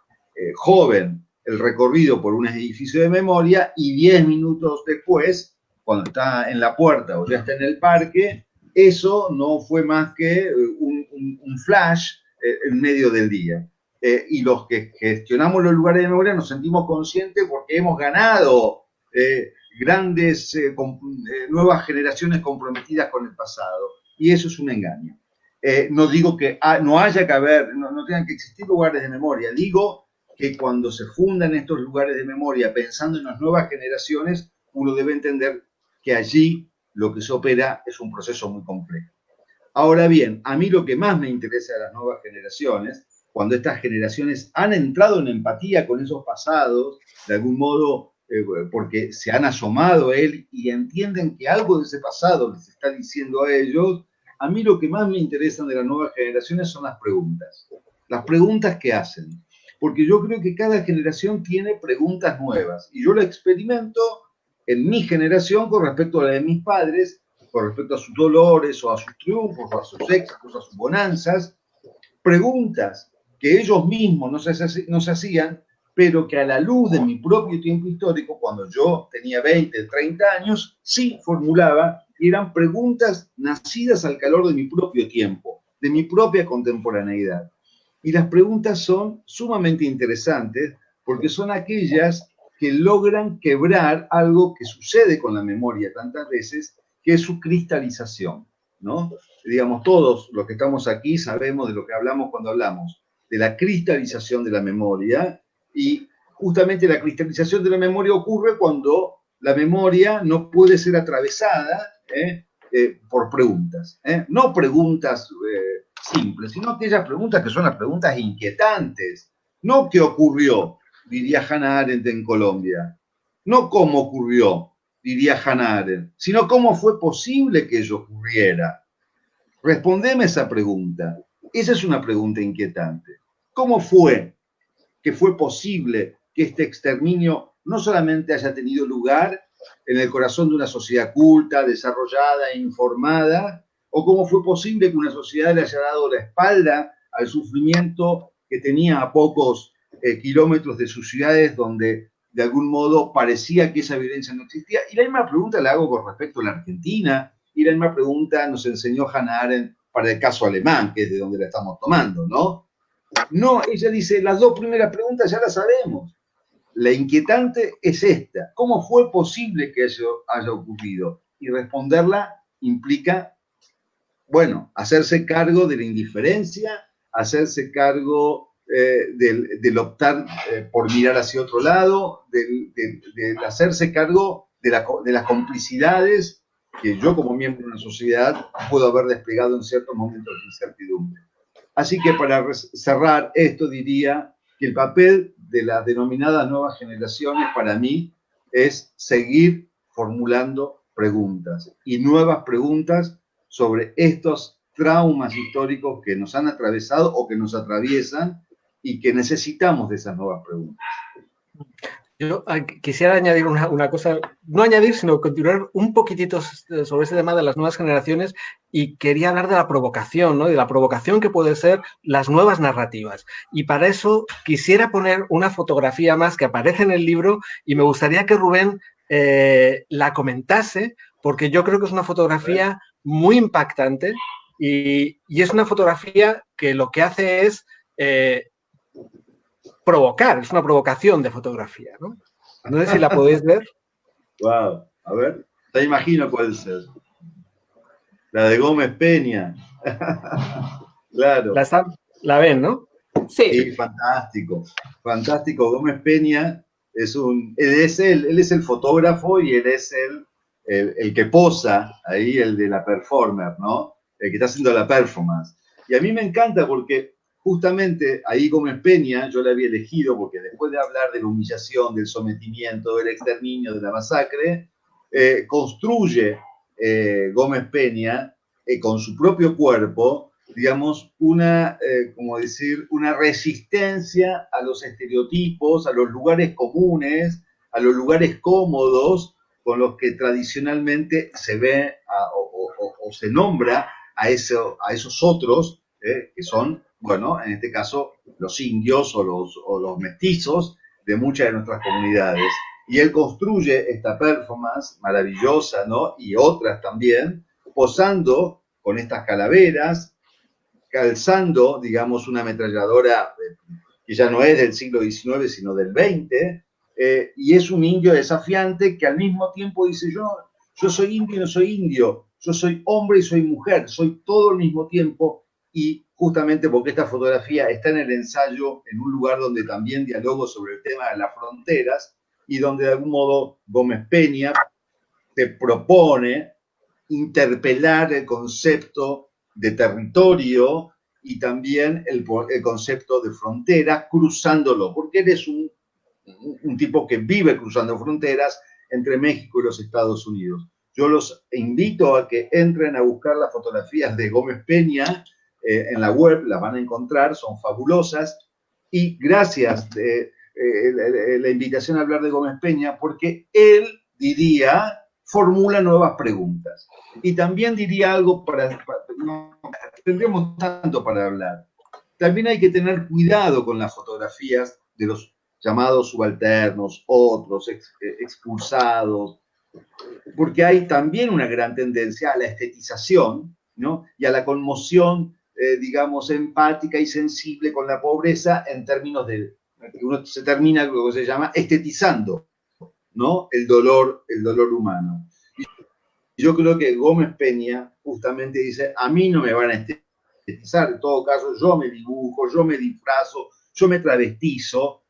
joven el recorrido por un edificio de memoria, y 10 minutos después, cuando está en la puerta o ya está en el parque, eso no fue más que un flash en medio del día. Y los que gestionamos los lugares de memoria nos sentimos conscientes porque hemos ganado grandes, nuevas generaciones comprometidas con el pasado. Y eso es un engaño. No digo que no haya que haber, no tengan que existir lugares de memoria. Digo que cuando se fundan estos lugares de memoria pensando en las nuevas generaciones, uno debe entender que allí lo que se opera es un proceso muy complejo. Ahora bien, a mí lo que más me interesa de las nuevas generaciones, cuando estas generaciones han entrado en empatía con esos pasados, de algún modo, porque se han asomado a él y entienden que algo de ese pasado les está diciendo a ellos, a mí lo que más me interesa de las nuevas generaciones son las preguntas que hacen. Porque yo creo que cada generación tiene preguntas nuevas, y yo lo experimento en mi generación con respecto a la de mis padres, con respecto a sus dolores, o a sus triunfos, o a sus éxitos, a sus bonanzas, preguntas que ellos mismos no se hacían, pero que a la luz de mi propio tiempo histórico, cuando yo tenía 20, 30 años, sí formulaba, y eran preguntas nacidas al calor de mi propio tiempo, de mi propia contemporaneidad. Y las preguntas son sumamente interesantes porque son aquellas que logran quebrar algo que sucede con la memoria tantas veces, que es su cristalización, ¿no? Digamos, todos los que estamos aquí sabemos de lo que hablamos cuando hablamos de la cristalización de la memoria, y justamente la cristalización de la memoria ocurre cuando la memoria no puede ser atravesada por preguntas, no preguntas simples, sino aquellas preguntas que son las preguntas inquietantes. No qué ocurrió, diría Hannah Arendt en Colombia. No cómo ocurrió, diría Hannah Arendt, sino cómo fue posible que ello ocurriera. Respondeme esa pregunta. Esa es una pregunta inquietante. ¿Cómo fue que fue posible que este exterminio no solamente haya tenido lugar en el corazón de una sociedad culta, desarrollada e informada, o cómo fue posible que una sociedad le haya dado la espalda al sufrimiento que tenía a pocos kilómetros de sus ciudades, donde de algún modo parecía que esa violencia no existía? Y la misma pregunta la hago con respecto a la Argentina, y la misma pregunta nos enseñó Hannah Arendt para el caso alemán, que es de donde la estamos tomando, ¿no? No, ella dice, las dos primeras preguntas ya las sabemos. La inquietante es esta: ¿cómo fue posible que eso haya ocurrido? Y responderla implica, bueno, hacerse cargo de la indiferencia, hacerse cargo del optar por mirar hacia otro lado, de hacerse cargo de las complicidades que yo como miembro de una sociedad puedo haber desplegado en ciertos momentos de incertidumbre. Así que para cerrar esto diría que el papel de las denominadas nuevas generaciones para mí es seguir formulando preguntas, y nuevas preguntas sobre estos traumas históricos que nos han atravesado o que nos atraviesan, y que necesitamos de esas nuevas preguntas. Yo quisiera añadir una cosa, no añadir, sino continuar un poquitito sobre ese tema de las nuevas generaciones, y quería hablar de la provocación, ¿no? De la provocación que pueden ser las nuevas narrativas. Y para eso quisiera poner una fotografía más que aparece en el libro, y me gustaría que Rubén la comentase, porque yo creo que es una fotografía muy impactante, y es una fotografía que lo que hace es provocar, es una provocación de fotografía, ¿no? No sé si la podéis ver. Wow, a ver, te imagino cuál es. La de Gómez Peña. Claro. La ven, ¿no? Sí. Sí, fantástico, fantástico. Gómez Peña él es el fotógrafo, y él es el que posa ahí, el de la performer, ¿no? El que está haciendo la performance. Y a mí me encanta porque justamente ahí Gómez Peña, yo la había elegido porque después de hablar de la humillación, del sometimiento, del exterminio, de la masacre, construye Gómez Peña con su propio cuerpo, digamos, como decir, una resistencia a los estereotipos, a los lugares comunes, a los lugares cómodos con los que tradicionalmente se ve o se nombra a esos otros, que son, bueno, en este caso, los indios o los mestizos de muchas de nuestras comunidades. Y él construye esta performance maravillosa, ¿no? Y otras también, posando con estas calaveras, calzando, digamos, una ametralladora que ya no es del siglo XIX, sino del XX, y es un indio desafiante que al mismo tiempo dice, yo soy indio y no soy indio, yo soy hombre y soy mujer, soy todo al mismo tiempo, y justamente porque esta fotografía está en el ensayo, en un lugar donde también dialogo sobre el tema de las fronteras, y donde de algún modo Gómez Peña se propone interpelar el concepto de territorio y también el concepto de frontera, cruzándolo, porque él es un tipo que vive cruzando fronteras entre México y los Estados Unidos. Yo los invito a que entren a buscar las fotografías de Gómez Peña en la web, las van a encontrar, son fabulosas, y gracias la invitación a hablar de Gómez Peña, porque él diría, formula nuevas preguntas. Y también diría algo no tendríamos tanto para hablar. También hay que tener cuidado con las fotografías de los llamados subalternos, otros expulsados, porque hay también una gran tendencia a la estetización, ¿no? Y a la conmoción, digamos, empática y sensible con la pobreza en términos de que uno se termina, lo que se llama, estetizando, ¿no? El dolor humano. Y yo creo que Gómez Peña justamente dice, a mí no me van a estetizar, en todo caso yo me dibujo, yo me disfrazo, yo me travestizo,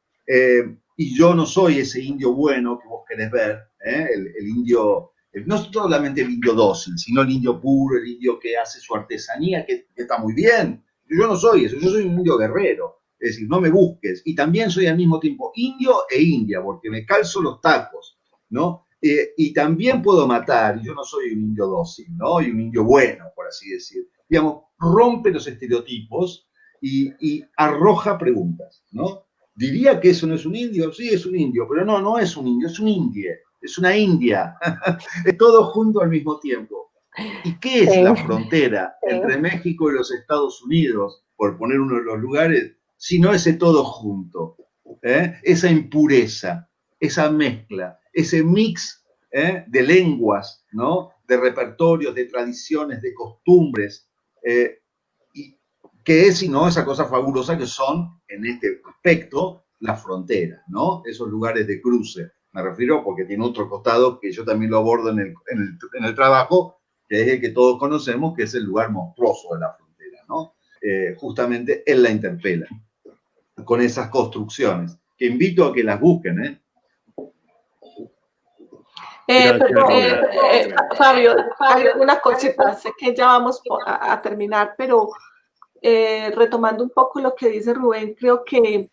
y yo no soy ese indio bueno que vos querés ver, el indio, no solamente el indio dócil, sino el indio puro, el indio que hace su artesanía, que está muy bien. Yo no soy eso, yo soy un indio guerrero. Es decir, no me busques. Y también soy al mismo tiempo indio e india, porque me calzo los tacos, ¿no? Y también puedo matar, y yo no soy un indio dócil, ¿no? Y un indio bueno, por así decir. Digamos, rompe los estereotipos y arroja preguntas, ¿no? ¿Diría que eso no es un indio? Sí, es un indio, pero no es un indio, es un indie, es una india. Es todo junto al mismo tiempo. ¿Y qué es la frontera entre México y los Estados Unidos, por poner uno de los lugares, si no ese todo junto? Esa impureza, esa mezcla, ese mix de lenguas, ¿no? De repertorios, de tradiciones, de costumbres, y que es, sino esa cosa fabulosa que son, en este aspecto, las fronteras, ¿no? Esos lugares de cruce. Me refiero porque tiene otro costado que yo también lo abordo en el trabajo, que es el que todos conocemos, que es el lugar monstruoso de la frontera, ¿no? Justamente él la interpela con esas construcciones, que invito a que las busquen, Fabio, hay una cosita, sé que ya vamos a terminar, pero retomando un poco lo que dice Rubén, creo que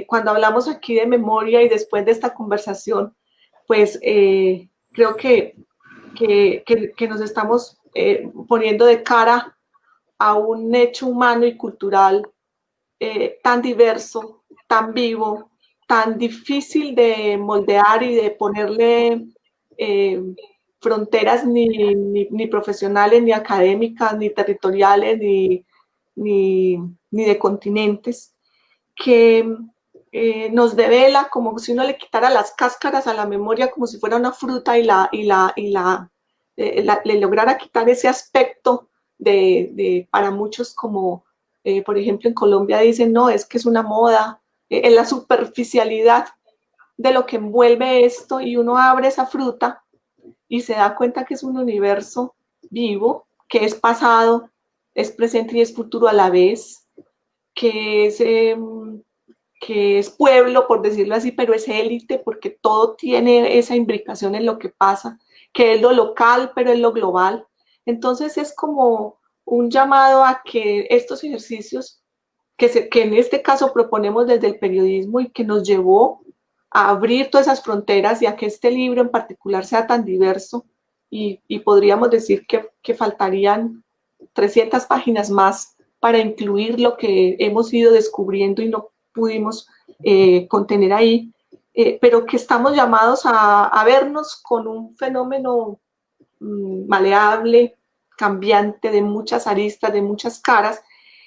cuando hablamos aquí de memoria y después de esta conversación, pues creo que nos estamos poniendo de cara a un hecho humano y cultural tan diverso, tan vivo, tan difícil de moldear y de ponerle fronteras ni profesionales, ni académicas, ni territoriales, ni de continentes, que nos devela como si uno le quitara las cáscaras a la memoria como si fuera una fruta y le lograra quitar ese aspecto para muchos como, por ejemplo, en Colombia dicen, no, es que es una moda, en la superficialidad de lo que envuelve esto, y uno abre esa fruta y se da cuenta que es un universo vivo, que es pasado, es presente y es futuro a la vez, que es pueblo, por decirlo así, pero es élite, porque todo tiene esa imbricación en lo que pasa, que es lo local, pero es lo global. Entonces es como un llamado a que estos ejercicios que en este caso proponemos desde el periodismo y que nos llevó a abrir todas esas fronteras y a que este libro en particular sea tan diverso y podríamos decir que faltarían 300 páginas más para incluir lo que hemos ido descubriendo y no pudimos contener ahí, pero que estamos llamados a vernos con un fenómeno maleable, cambiante, de muchas aristas, de muchas caras,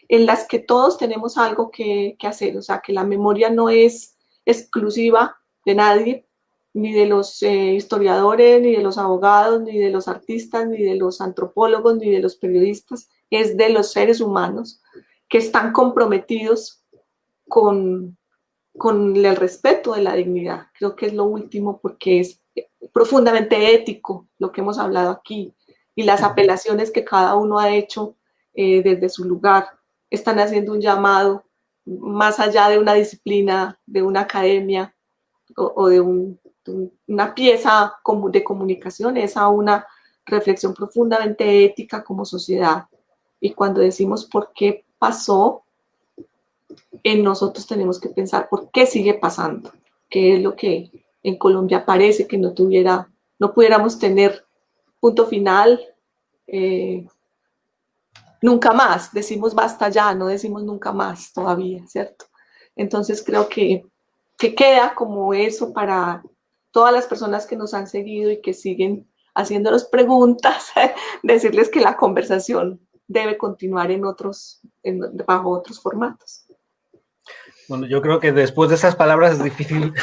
en las que todos tenemos algo que hacer. O sea, que la memoria no es exclusiva de nadie, ni de los historiadores, ni de los abogados, ni de los artistas, ni de los antropólogos, ni de los periodistas, es de los seres humanos que están comprometidos con el respeto de la dignidad. Creo que es lo último, porque es profundamente ético lo que hemos hablado aquí, y las apelaciones que cada uno ha hecho desde su lugar están haciendo un llamado más allá de una disciplina, de una academia o de una pieza de comunicación, es a una reflexión profundamente ética como sociedad. Y cuando decimos por qué pasó, en nosotros tenemos que pensar por qué sigue pasando, qué es lo que en Colombia parece que no pudiéramos tener punto final, nunca más. Decimos basta ya, no decimos nunca más todavía, ¿cierto? Entonces creo que queda como eso para todas las personas que nos han seguido y que siguen haciéndonos preguntas, decirles que la conversación debe continuar bajo otros formatos. Bueno, yo creo que después de esas palabras es difícil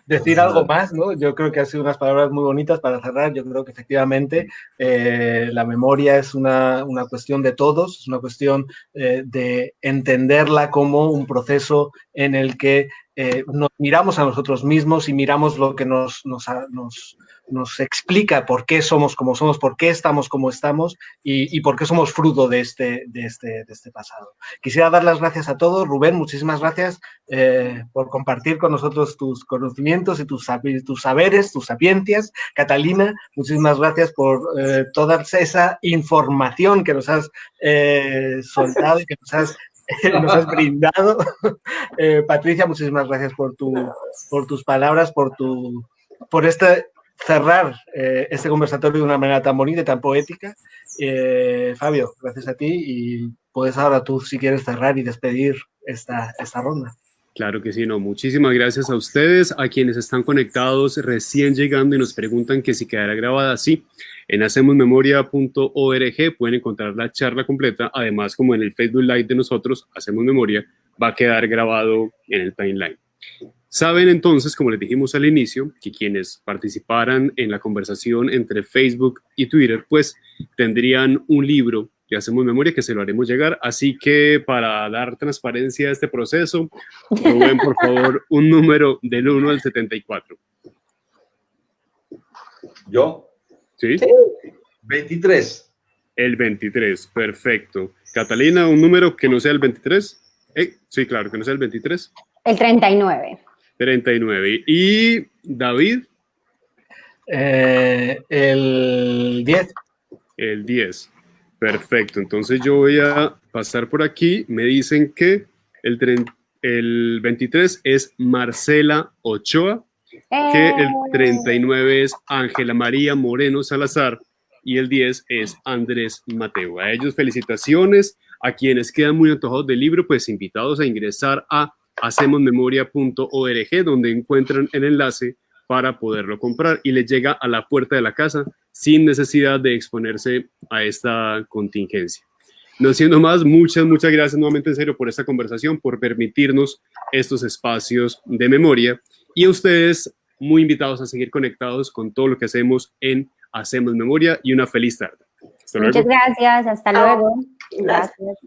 decir algo más, ¿no? Yo creo que han sido unas palabras muy bonitas para cerrar. Yo creo que efectivamente la memoria es una cuestión de todos, es una cuestión de entenderla como un proceso en el que nos miramos a nosotros mismos y miramos lo que nos explica por qué somos como somos, por qué estamos como estamos y por qué somos fruto de este pasado. Quisiera dar las gracias a todos. Rubén, muchísimas gracias por compartir con nosotros tus conocimientos y tus saberes, tus sapiencias. Catalina, muchísimas gracias por toda esa información que nos has soltado y que nos has brindado. Patricia, muchísimas gracias por tus palabras, por cerrar este conversatorio de una manera tan bonita y tan poética. Fabio, gracias a ti, y puedes ahora tú, si quieres, cerrar y despedir esta ronda. Claro que sí, no. Muchísimas gracias a ustedes, a quienes están conectados recién llegando y nos preguntan que si quedará grabada. Sí, en hacemosmemoria.org pueden encontrar la charla completa. Además, como en el Facebook Live de nosotros, Hacemos Memoria, va a quedar grabado en el timeline. Saben entonces, como les dijimos al inicio, que quienes participaran en la conversación entre Facebook y Twitter, pues tendrían un libro de Hacemos Memoria que se lo haremos llegar. Así que para dar transparencia a este proceso, Rubén, por favor, un número del 1 al 74. ¿Yo? ¿Sí? 23. El 23, perfecto. Catalina, un número que no sea el 23. Sí, claro, que no sea el 23. El 39. 39. ¿Y David? El 10. El 10. Perfecto. Entonces yo voy a pasar por aquí. Me dicen que el 23 es Marcela Ochoa, que el 39 es Ángela María Moreno Salazar y el 10 es Andrés Mateo. A ellos felicitaciones. A quienes quedan muy antojados del libro, pues invitados a ingresar a hacemosmemoria.org, donde encuentran el enlace para poderlo comprar y les llega a la puerta de la casa sin necesidad de exponerse a esta contingencia. No siendo más, muchas gracias nuevamente, en serio, por esta conversación, por permitirnos estos espacios de memoria, y a ustedes muy invitados a seguir conectados con todo lo que hacemos en Hacemos Memoria, y una feliz tarde. Hasta luego. Muchas gracias, hasta luego. Gracias.